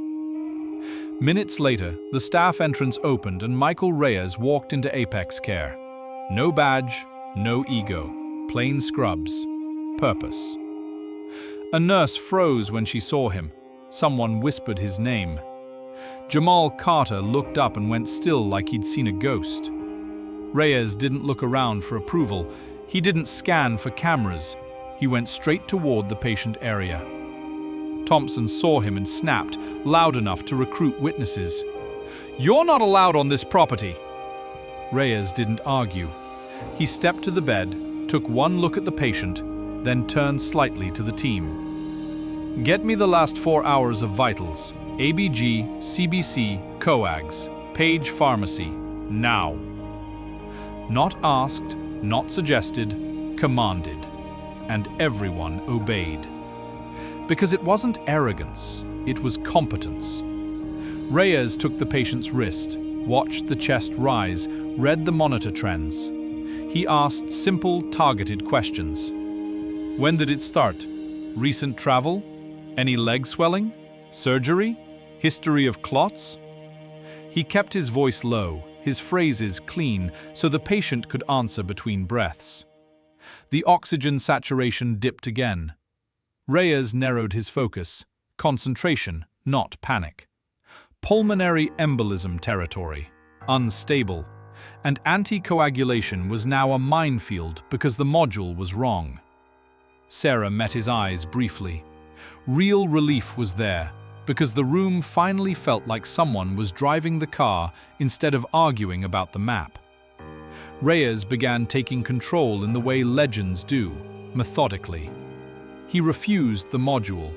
S2: Minutes later, the staff entrance opened and Michael Reyes walked into Apex Care. No badge, no ego, plain scrubs, purpose. A nurse froze when she saw him. Someone whispered his name. Jamal Carter looked up and went still like he'd seen a ghost. Reyes didn't look around for approval. He didn't scan for cameras. He went straight toward the patient area. Thompson saw him and snapped, loud enough to recruit witnesses. "You're not allowed on this property!" Reyes didn't argue. He stepped to the bed, took one look at the patient, then turned slightly to the team. "Get me the last 4 hours of vitals," ABG, CBC, coags, Page Pharmacy, now. Not asked, not suggested, commanded. And everyone obeyed. Because it wasn't arrogance, it was competence. Reyes took the patient's wrist, watched the chest rise, read the monitor trends. He asked simple, targeted questions. When did it start? Recent travel? Any leg swelling? Surgery? History of clots? He kept his voice low, his phrases clean, so the patient could answer between breaths. The oxygen saturation dipped again. Reyes narrowed his focus. Concentration, not panic. Pulmonary embolism territory. Unstable. And anticoagulation was now a minefield because the module was wrong. Sarah met his eyes briefly. Real relief was there, because the room finally felt like someone was driving the car instead of arguing about the map. Reyes began taking control in the way legends do, methodically. He refused the module,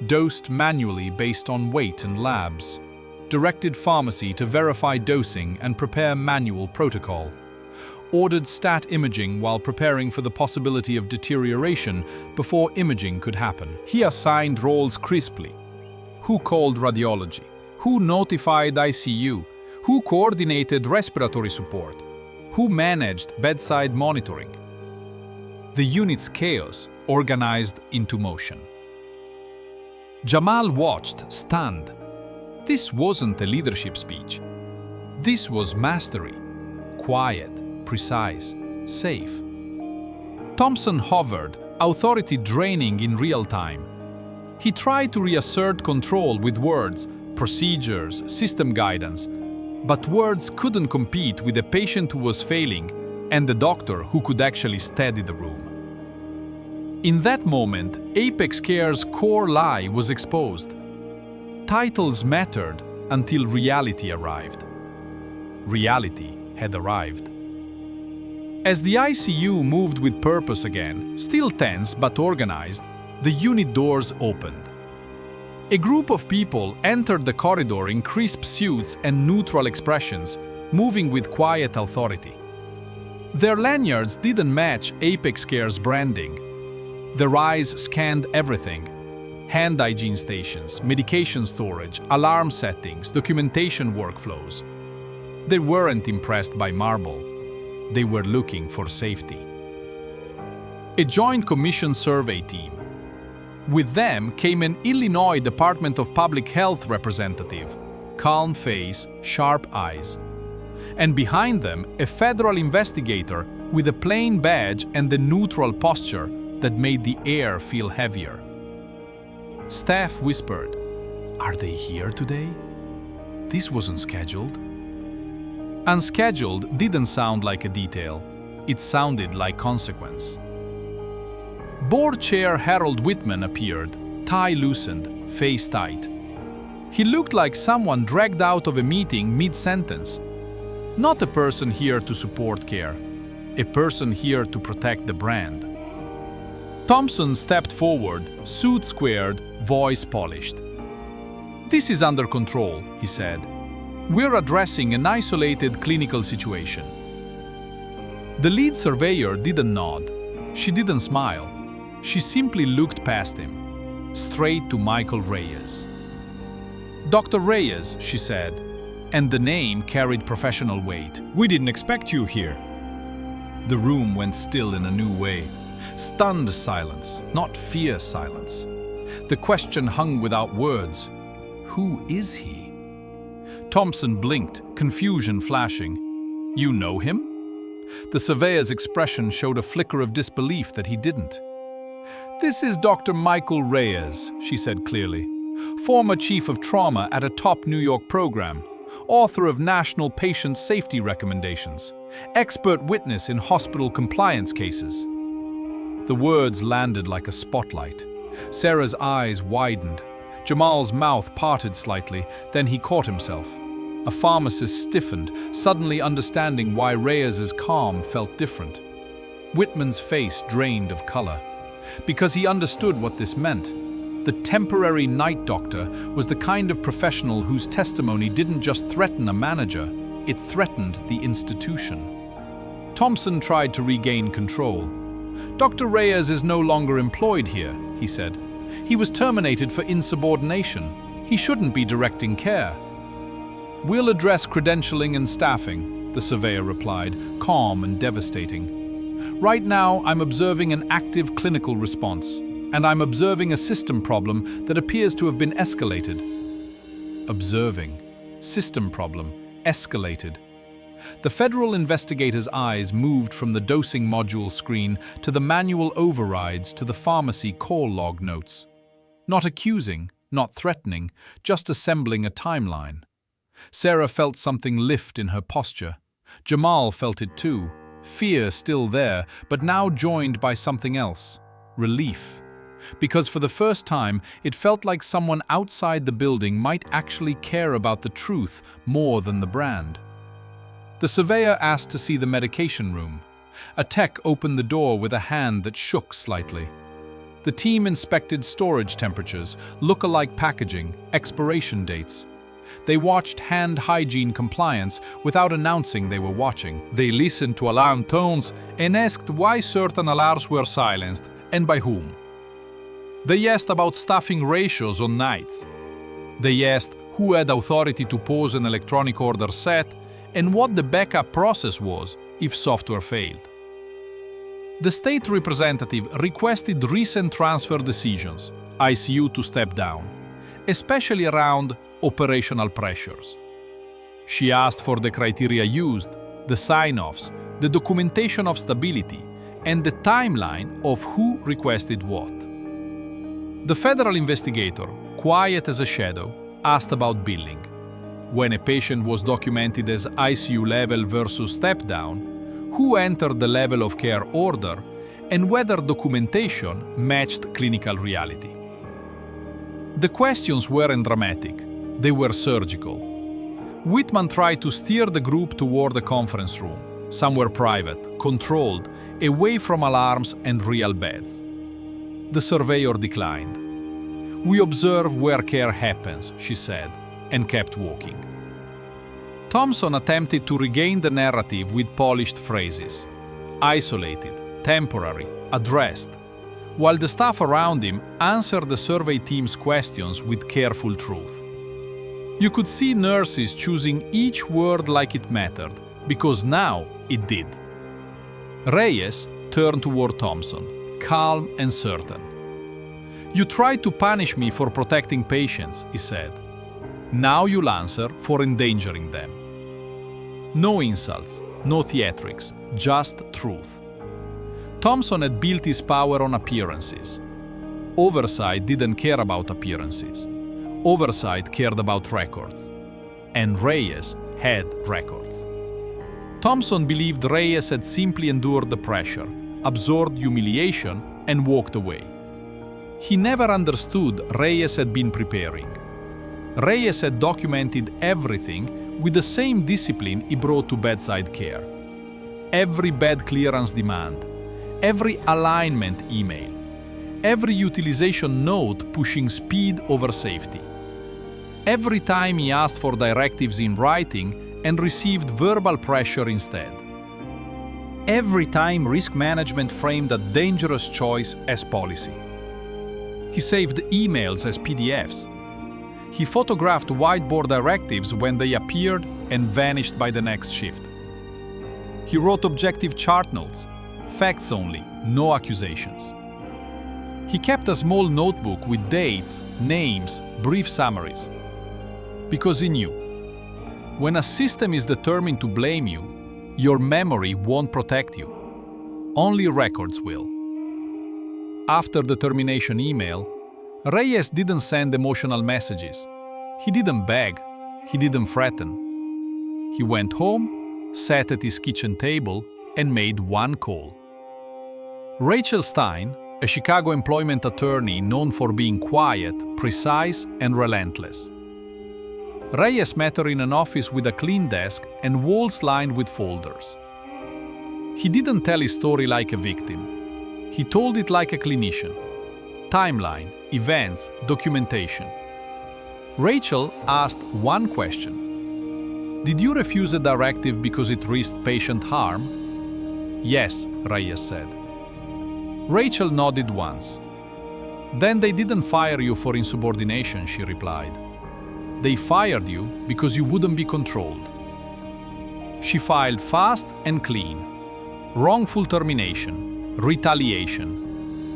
S2: dosed manually based on weight and labs, directed pharmacy to verify dosing and prepare manual protocol, ordered stat imaging while preparing for the possibility of deterioration before imaging could happen.
S1: He assigned roles crisply. Who called radiology? Who notified ICU? Who coordinated respiratory support? Who managed bedside monitoring? The unit's chaos organized into motion. Jamal watched, stunned. This wasn't a leadership speech. This was mastery. Quiet, precise, safe. Thompson hovered, authority draining in real time. He tried to reassert control with words, procedures, system guidance, but words couldn't compete with a patient who was failing and the doctor who could actually steady the room. In that moment, Apex Care's core lie was exposed. Titles mattered until reality arrived. Reality had arrived. As the ICU moved with purpose again, still tense but organized, the unit doors opened. A group of people entered the corridor in crisp suits and neutral expressions, moving with quiet authority. Their lanyards didn't match Apex Care's branding. Their eyes scanned everything: hand hygiene stations, medication storage, alarm settings, documentation workflows. They weren't impressed by marble. They were looking for safety. A Joint Commission survey team. With them came an Illinois Department of Public Health representative, calm face, sharp eyes. And behind them, a federal investigator with a plain badge and the neutral posture that made the air feel heavier. Staff whispered, "Are they here today? This wasn't scheduled." Unscheduled didn't sound like a detail. It sounded like consequence. Board Chair Harold Whitman appeared, tie loosened, face tight. He looked like someone dragged out of a meeting mid-sentence. Not a person here to support care, a person here to protect the brand. Thompson stepped forward, suit squared, voice polished. "This is under control," he said. "We're addressing an isolated clinical situation." The lead surveyor didn't nod. She didn't smile. She simply looked past him, straight to Michael Reyes. "Dr. Reyes," she said, and the name carried professional weight.
S3: "We didn't expect you here."
S1: The room went still in a new way. Stunned silence, not fierce silence. The question hung without words. Who is he? Thompson blinked, confusion flashing. "You know him?" The surveyor's expression showed a flicker of disbelief that he didn't. "This is Dr. Michael Reyes," she said clearly. "Former chief of trauma at a top New York program, author of national patient safety recommendations, expert witness in hospital compliance cases." The words landed like a spotlight. Sarah's eyes widened. Jamal's mouth parted slightly, then he caught himself. A pharmacist stiffened, suddenly understanding why Reyes's calm felt different. Whitman's face drained of color, because he understood what this meant.
S2: The temporary night doctor was the kind of professional whose testimony didn't just threaten a manager, it threatened the institution. Thompson tried to regain control. "Dr. Reyes is no longer employed here," he said. "He was terminated for insubordination. He shouldn't be directing care." "We'll address credentialing and staffing," the surveyor replied, calm and devastating. "Right now, I'm observing an active clinical response, and I'm observing a system problem that appears to have been escalated." Observing. System problem. Escalated. The federal investigator's eyes moved from the dosing module screen to the manual overrides to the pharmacy call log notes. Not accusing, not threatening, just assembling a timeline. Sarah felt something lift in her posture. Jamal felt it too. Fear still there, but now joined by something else. Relief. Because for the first time, it felt like someone outside the building might actually care about the truth more than the brand. The surveyor asked to see the medication room. A tech opened the door with a hand that shook slightly. The team inspected storage temperatures, look-alike packaging, expiration dates. They watched hand hygiene compliance without announcing they were watching. They listened to alarm tones and asked why certain alarms were silenced and by whom. They asked about staffing ratios on nights. They asked who had authority to pause an electronic order set and what the backup process was if software failed. The state representative requested recent transfer decisions, ICU to step down, especially around operational pressures. She asked for the criteria used, the sign-offs, the documentation of stability, and the timeline of who requested what. The federal investigator, quiet as a shadow, asked about billing. When a patient was documented as ICU level versus step down, who entered the level of care order, and whether documentation matched clinical reality. The questions weren't dramatic, they were surgical. Whitman tried to steer the group toward the conference room, somewhere private, controlled, away from alarms and real beds. The surveyor declined. "We observe where care happens," she said, and kept walking. Thompson attempted to regain the narrative with polished phrases. Isolated, temporary, addressed, while the staff around him answered the survey team's questions with careful truth. You could see nurses choosing each word like it mattered, because now it did. Reyes turned toward Thompson, calm and certain. "You tried to punish me for protecting patients," he said. "Now you'll answer for endangering them." No insults, no theatrics, just truth. Thompson had built his power on appearances. Oversight didn't care about appearances. Oversight cared about records. And Reyes had records. Thompson believed Reyes had simply endured the pressure, absorbed humiliation, and walked away. He never understood Reyes had been preparing. Reyes had documented everything with the same discipline he brought to bedside care. Every bed clearance demand, every alignment email, every utilization note pushing speed over safety. Every time he asked for directives in writing and received verbal pressure instead. Every time risk management framed a dangerous choice as policy. He saved emails as PDFs. He photographed whiteboard directives when they appeared and vanished by the next shift. He wrote objective chart notes, facts only, no accusations. He kept a small notebook with dates, names, brief summaries. Because he knew, when a system is determined to blame you, your memory won't protect you. Only records will. After the termination email, Reyes didn't send emotional messages. He didn't beg. He didn't threaten. He went home, sat at his kitchen table, and made one call. Rachel Stein, a Chicago employment attorney known for being quiet, precise, and relentless. Reyes met her in an office with a clean desk and walls lined with folders. He didn't tell his story like a victim. He told it like a clinician.
S1: timeline, events, documentation. Rachel asked one question. Did you refuse a directive because it risked patient harm? Yes, Reyes said. Rachel nodded once. Then they didn't fire you for insubordination, she replied. They fired you because you wouldn't be controlled. She filed fast and clean. Wrongful termination, retaliation,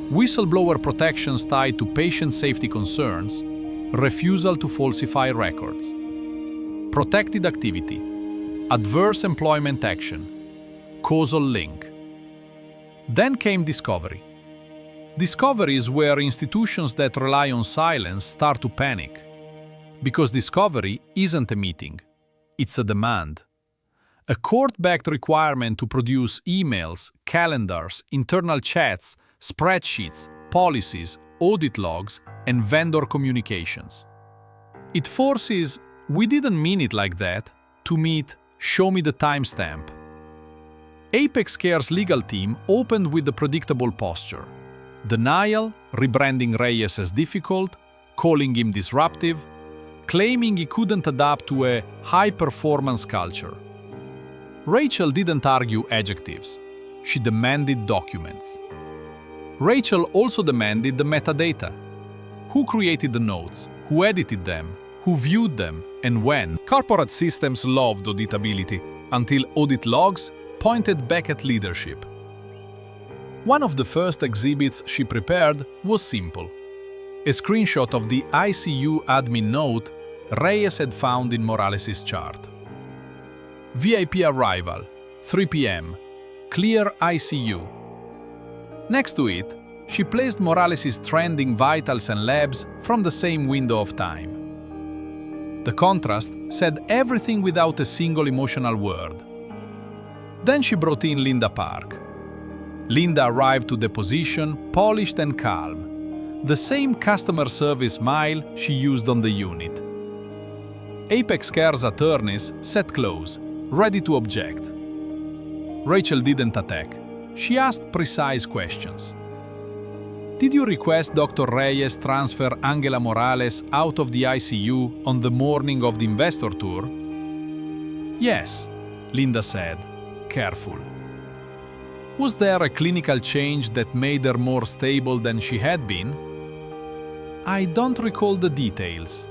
S1: whistleblower protections tied to patient safety concerns, refusal to falsify records, protected activity, adverse employment action, causal link. Then came discovery. Discovery is where institutions that rely on silence start to panic. Because discovery isn't a meeting, it's a demand. A court-backed requirement to produce emails, calendars, internal chats, spreadsheets, policies, audit logs, and vendor communications. It forces, "We didn't mean it like that," to meet, "Show me the timestamp." Apex Care's legal team opened with the predictable posture. Denial, rebranding Reyes as difficult, calling him disruptive, claiming he couldn't adapt to a high-performance culture. Rachel didn't argue adjectives. She demanded documents. Rachel also demanded the metadata. Who created the notes? Who edited them? Who viewed them? And when?
S2: Corporate systems loved auditability until audit logs pointed back at leadership.
S1: One of the first exhibits she prepared was simple. A screenshot of the ICU admin note Reyes had found in Morales' chart. VIP arrival, 3 p.m., clear ICU. Next to it, she placed Morales' trending vitals and labs from the same window of time. The contrast said everything without a single emotional word. Then she brought in Linda Park. Linda arrived to deposition, polished and calm. The same customer service smile she used on the unit. Apex Care's attorneys sat close, ready to object. Rachel didn't attack. She asked precise questions. Did you request Dr. Reyes transfer Angela Morales out of the ICU on the morning of the investor tour? Yes, Linda said, careful. Was there a clinical change that made her more stable than she had been? I don't recall the details.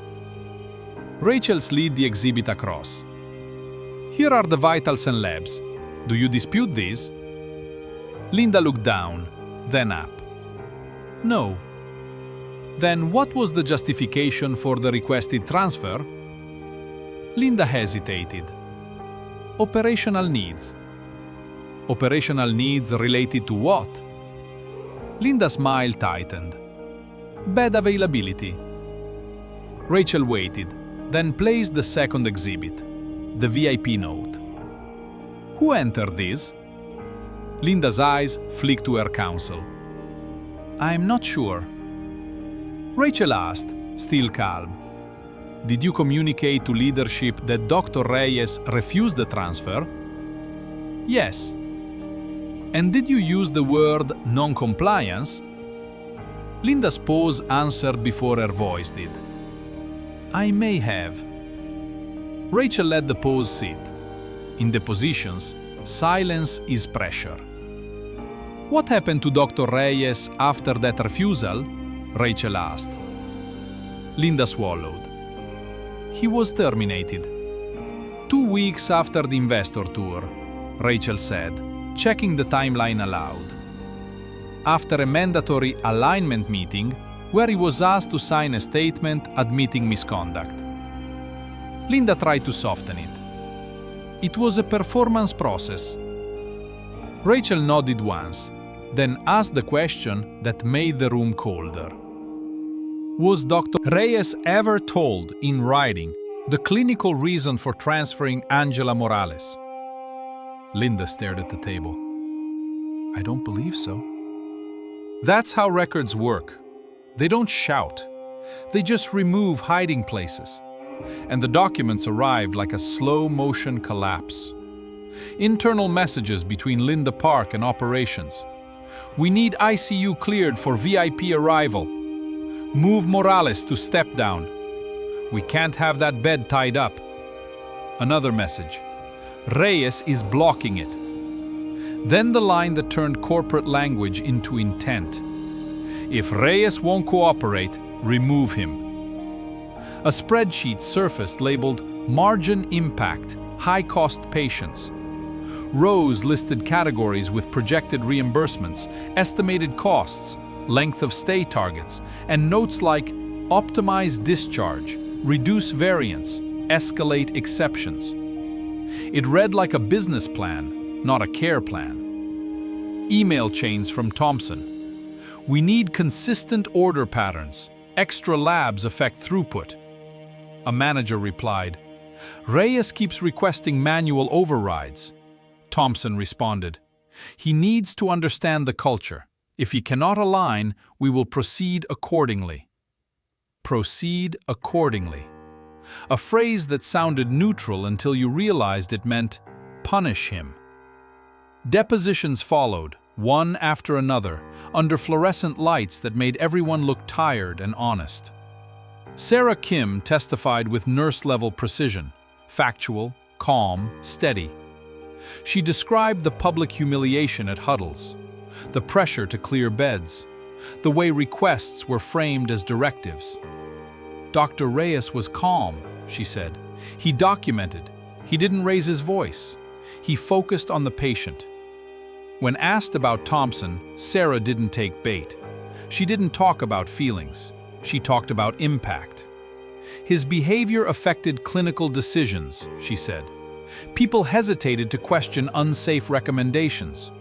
S1: Rachel slid the exhibit across. Here are the vitals and labs. Do you dispute these? Linda looked down, then up. No. Then what was the justification for the requested transfer? Linda hesitated. Operational needs. Operational needs related to what? Linda's smile tightened. Bed availability. Rachel waited, then placed the second exhibit, the VIP note. Who entered this? Linda's eyes flicked to her counsel. I'm not sure. Rachel asked, still calm. Did you communicate to leadership that Dr. Reyes refused the transfer? Yes. And did you use the word non-compliance? Linda's pause answered before her voice did. I may have. Rachel let the pause sit. In depositions, silence is pressure. What happened to Dr. Reyes after that refusal? Rachel asked. Linda swallowed. He was terminated. 2 weeks after the investor tour, Rachel said, checking the timeline aloud. After a mandatory alignment meeting, where he was asked to sign a statement admitting misconduct. Linda tried to soften it. It was a performance process. Rachel nodded once, then asked the question that made the room colder. Was Dr. Reyes ever told in writing the clinical reason for transferring Angela Morales? Linda stared at the table. I don't believe so. That's how records work. They don't shout. They just remove hiding places. And the documents arrived like a slow-motion collapse. Internal messages between Linda Park and operations. We need ICU cleared for VIP arrival.
S2: Move Morales to step down. We can't have that bed tied up. Another message. Reyes is blocking it. Then the line that turned corporate language into intent. If Reyes won't cooperate, remove him. A spreadsheet surfaced labeled Margin Impact, High-Cost Patients. Rows listed categories with projected reimbursements, estimated costs, length of stay targets, and notes like Optimize discharge, reduce variance, escalate exceptions. It read like a business plan, not a care plan. Email chains from Thompson. We need consistent order patterns. Extra labs affect throughput. A manager replied, Reyes keeps requesting manual overrides. Thompson responded, he needs to understand the culture. If he cannot align, we will proceed accordingly. Proceed accordingly. A phrase that sounded neutral until you realized it meant punish him. Depositions followed, one after another, under fluorescent lights that made everyone look tired and honest. Sarah Kim testified with nurse-level precision, factual, calm, steady. She described the public humiliation at huddles, the pressure to clear beds, the way requests were framed as directives. Dr. Reyes was calm, she said. He documented. He didn't raise his voice. He focused on the patient. When asked about Thompson, Sarah didn't take bait. She didn't talk about feelings. She talked about impact. His behavior affected clinical decisions, she said. People hesitated to question unsafe recommendations.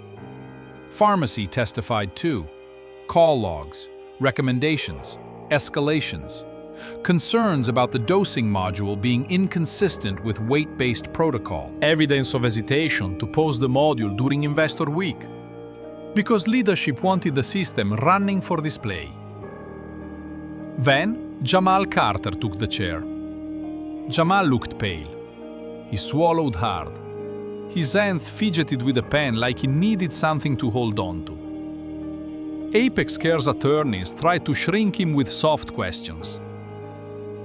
S2: Pharmacy testified too. Call logs, recommendations, escalations. Concerns about the dosing module being inconsistent with weight-based protocol. Evidence of hesitation to post the module during Investor Week. Because leadership wanted the system running for display. Then, Jamal Carter took the chair. Jamal looked pale. He swallowed hard. His hands fidgeted with a pen like he needed something to hold on to. Apex Care's attorneys tried to shrink him with soft questions.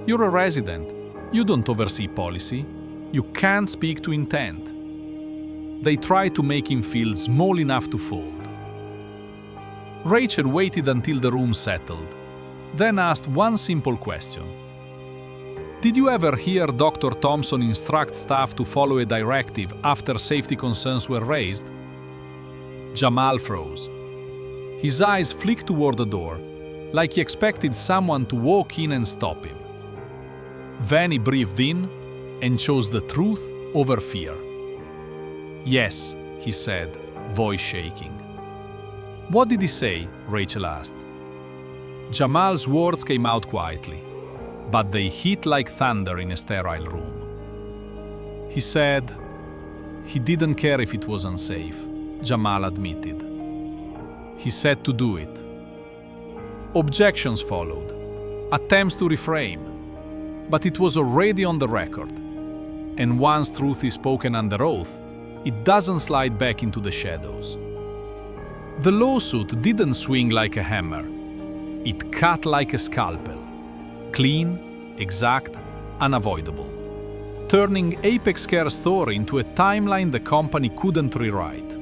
S2: You're a resident. You don't oversee policy. You can't speak to intent. They tried to make him feel small enough to fold. Rachel waited until the room settled, then asked one simple question. Did you ever hear Dr. Thompson instruct staff to follow a directive after safety concerns were raised? Jamal froze. His eyes flicked toward the door, like he expected someone to walk in and stop him. Then he breathed in and chose the truth over fear. Yes, he said, voice shaking. What did he say? Rachel asked. Jamal's words came out quietly, but they hit like thunder in a sterile room. He said, he didn't care if it was unsafe, Jamal admitted. He said to do it. Objections followed, attempts to reframe, but it was already on the record. And once truth is spoken under oath, it doesn't slide back into the shadows. The lawsuit didn't swing like a hammer. It cut like a scalpel. Clean, exact, unavoidable. Turning Apex Care's story into a timeline the company couldn't rewrite.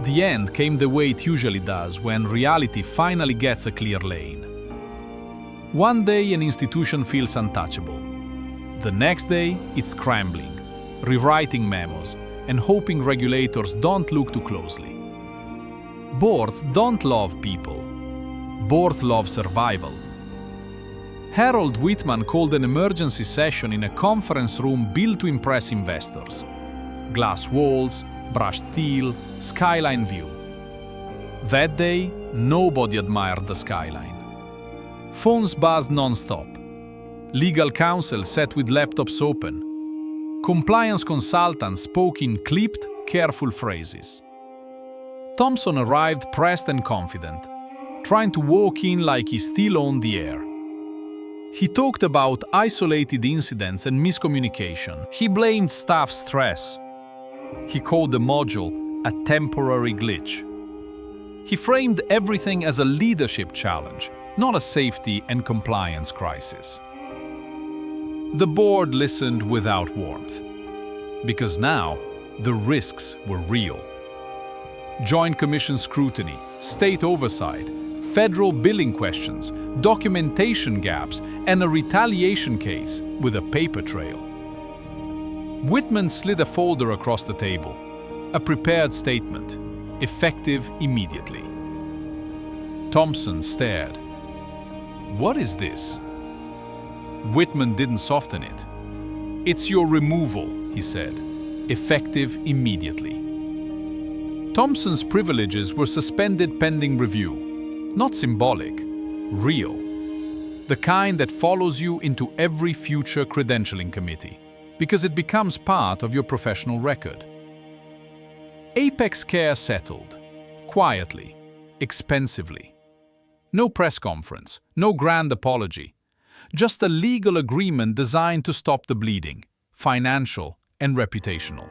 S2: The end came the way it usually does when reality finally gets a clear lane. One day an institution feels untouchable. The next day it's scrambling, rewriting memos, and hoping regulators don't look too closely. Boards don't love people. Boards love survival. Harold Whitman called an emergency session in a conference room built to impress investors. Glass walls, brushed steel, skyline view. That day, nobody admired the skyline. Phones buzzed non-stop. Legal counsel sat with laptops open. Compliance consultants spoke in clipped, careful phrases. Thompson arrived pressed and confident, trying to walk in like he still owned the air. He talked about isolated incidents and miscommunication. He blamed staff stress. He called the module a temporary glitch. He framed everything as a leadership challenge, not a safety and compliance crisis. The board listened without warmth, because now the risks were real. Joint Commission scrutiny, state oversight, federal billing questions, documentation gaps, and a retaliation case with a paper trail. Whitman slid a folder across the table, a prepared statement, effective immediately. Thompson stared. "What is this?" Whitman didn't soften it. "It's your removal," he said, effective immediately. Thompson's privileges were suspended pending review, not symbolic, real. The kind that follows you into every future credentialing committee, because it becomes part of your professional record. Apex Care settled, quietly, expensively. No press conference, no grand apology, just a legal agreement designed to stop the bleeding, financial and reputational.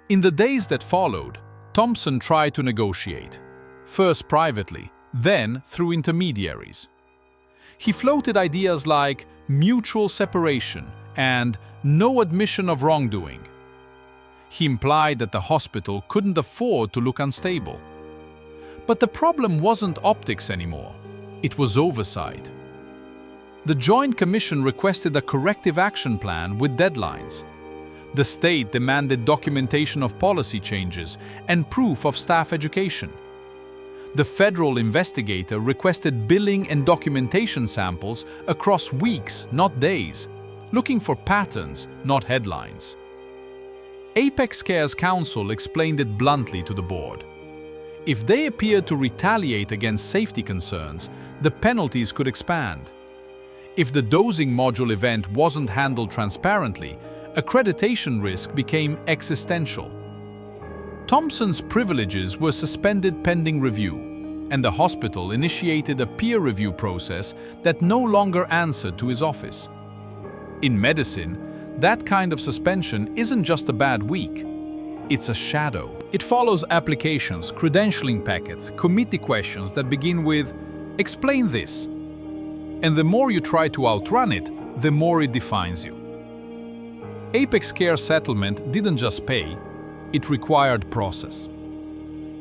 S2: In the days that followed, Thompson tried to negotiate, first privately, then through intermediaries. He floated ideas like mutual separation and no admission of wrongdoing. He implied that the hospital couldn't afford to look unstable. But the problem wasn't optics anymore, it was oversight. The Joint Commission requested a corrective action plan with deadlines. The state demanded documentation of policy changes and proof of staff education. The federal investigator requested billing and documentation samples across weeks, not days, looking for patterns, not headlines. Apex Care's counsel explained it bluntly to the board. If they appeared to retaliate against safety concerns, the penalties could expand. If the dosing module event wasn't handled transparently, accreditation risk became existential. Thompson's privileges were suspended pending review, and the hospital initiated a peer review process that no longer answered to his office. In medicine, that kind of suspension isn't just a bad week, it's a shadow. It follows applications, credentialing packets, committee questions that begin with, "Explain this." And the more you try to outrun it, the more it defines you. Apex Care settlement didn't just pay, it required process.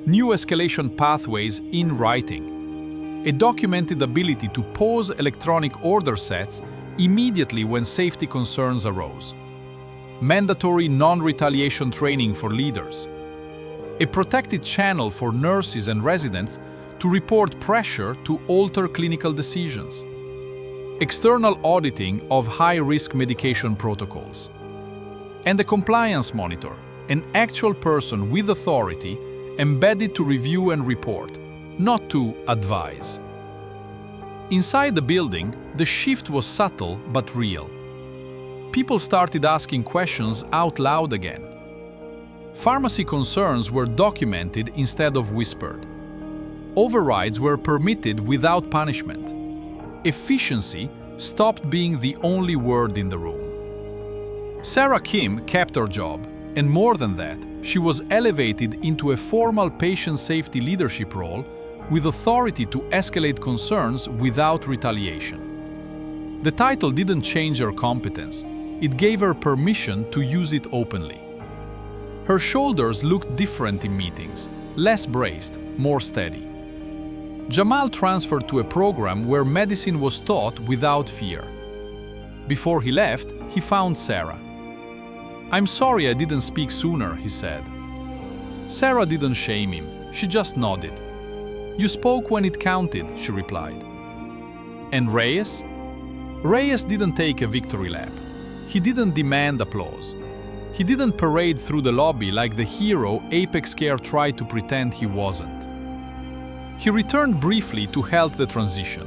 S2: New escalation pathways in writing. A documented ability to pause electronic order sets immediately when safety concerns arose. Mandatory non-retaliation training for leaders. A protected channel for nurses and residents to report pressure to alter clinical decisions. External auditing of high-risk medication protocols. And a compliance monitor, an actual person with authority embedded to review and report, not to advise. Inside the building, the shift was subtle but real. People started asking questions out loud again. Pharmacy concerns were documented instead of whispered. Overrides were permitted without punishment. Efficiency stopped being the only word in the room. Sarah Kim kept her job, and more than that, she was elevated into a formal patient safety leadership role with authority to escalate concerns without retaliation. The title didn't change her competence, it gave her permission to use it openly. Her shoulders looked different in meetings, less braced, more steady. Jamal transferred to a program where medicine was taught without fear. Before he left, he found Sarah. "I'm sorry I didn't speak sooner," he said. Sarah didn't shame him, she just nodded. "You spoke when it counted," she replied. And Reyes? Reyes didn't take a victory lap. He didn't demand applause. He didn't parade through the lobby like the hero Apex Care tried to pretend he wasn't. He returned briefly to help the transition,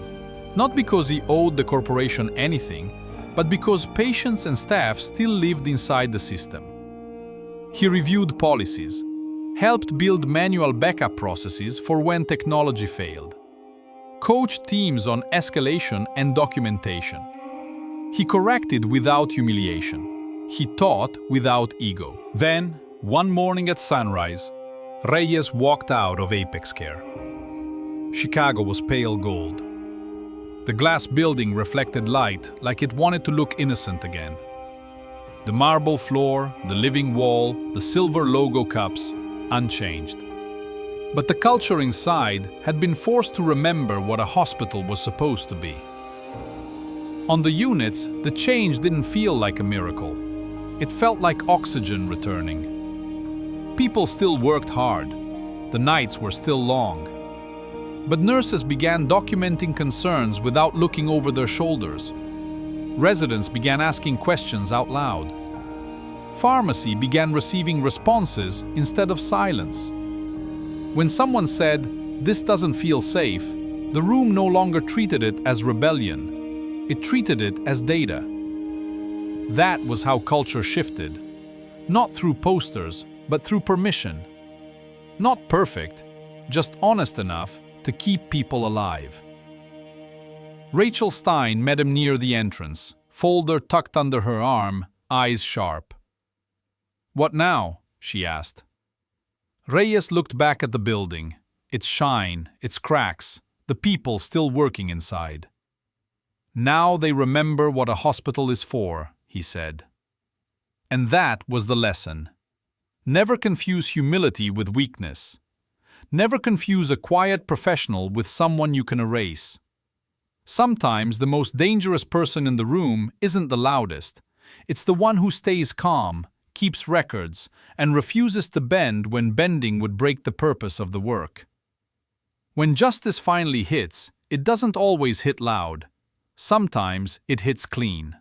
S2: not because he owed the corporation anything, but because patients and staff still lived inside the system. He reviewed policies, helped build manual backup processes for when technology failed, coached teams on escalation and documentation. He corrected without humiliation. He taught without ego. Then, one morning at sunrise, Reyes walked out of Apex Care. Chicago was pale gold. The glass building reflected light like it wanted to look innocent again. The marble floor, the living wall, the silver logo cups, unchanged. But the culture inside had been forced to remember what a hospital was supposed to be. On the units, the change didn't feel like a miracle. It felt like oxygen returning. People still worked hard. The nights were still long. But nurses began documenting concerns without looking over their shoulders. Residents began asking questions out loud. Pharmacy began receiving responses instead of silence. When someone said, "This doesn't feel safe," the room no longer treated it as rebellion. It treated it as data. That was how culture shifted. Not through posters, but through permission. Not perfect, just honest enough to keep people alive. Rachel Stein met him near the entrance, folder tucked under her arm, eyes sharp. "What now?" she asked. Reyes looked back at the building, its shine, its cracks, the people still working inside. "Now they remember what a hospital is for," he said. And that was the lesson. Never confuse humility with weakness. Never confuse a quiet professional with someone you can erase. Sometimes the most dangerous person in the room isn't the loudest. It's the one who stays calm, keeps records, and refuses to bend when bending would break the purpose of the work. When justice finally hits, it doesn't always hit loud. Sometimes it hits clean.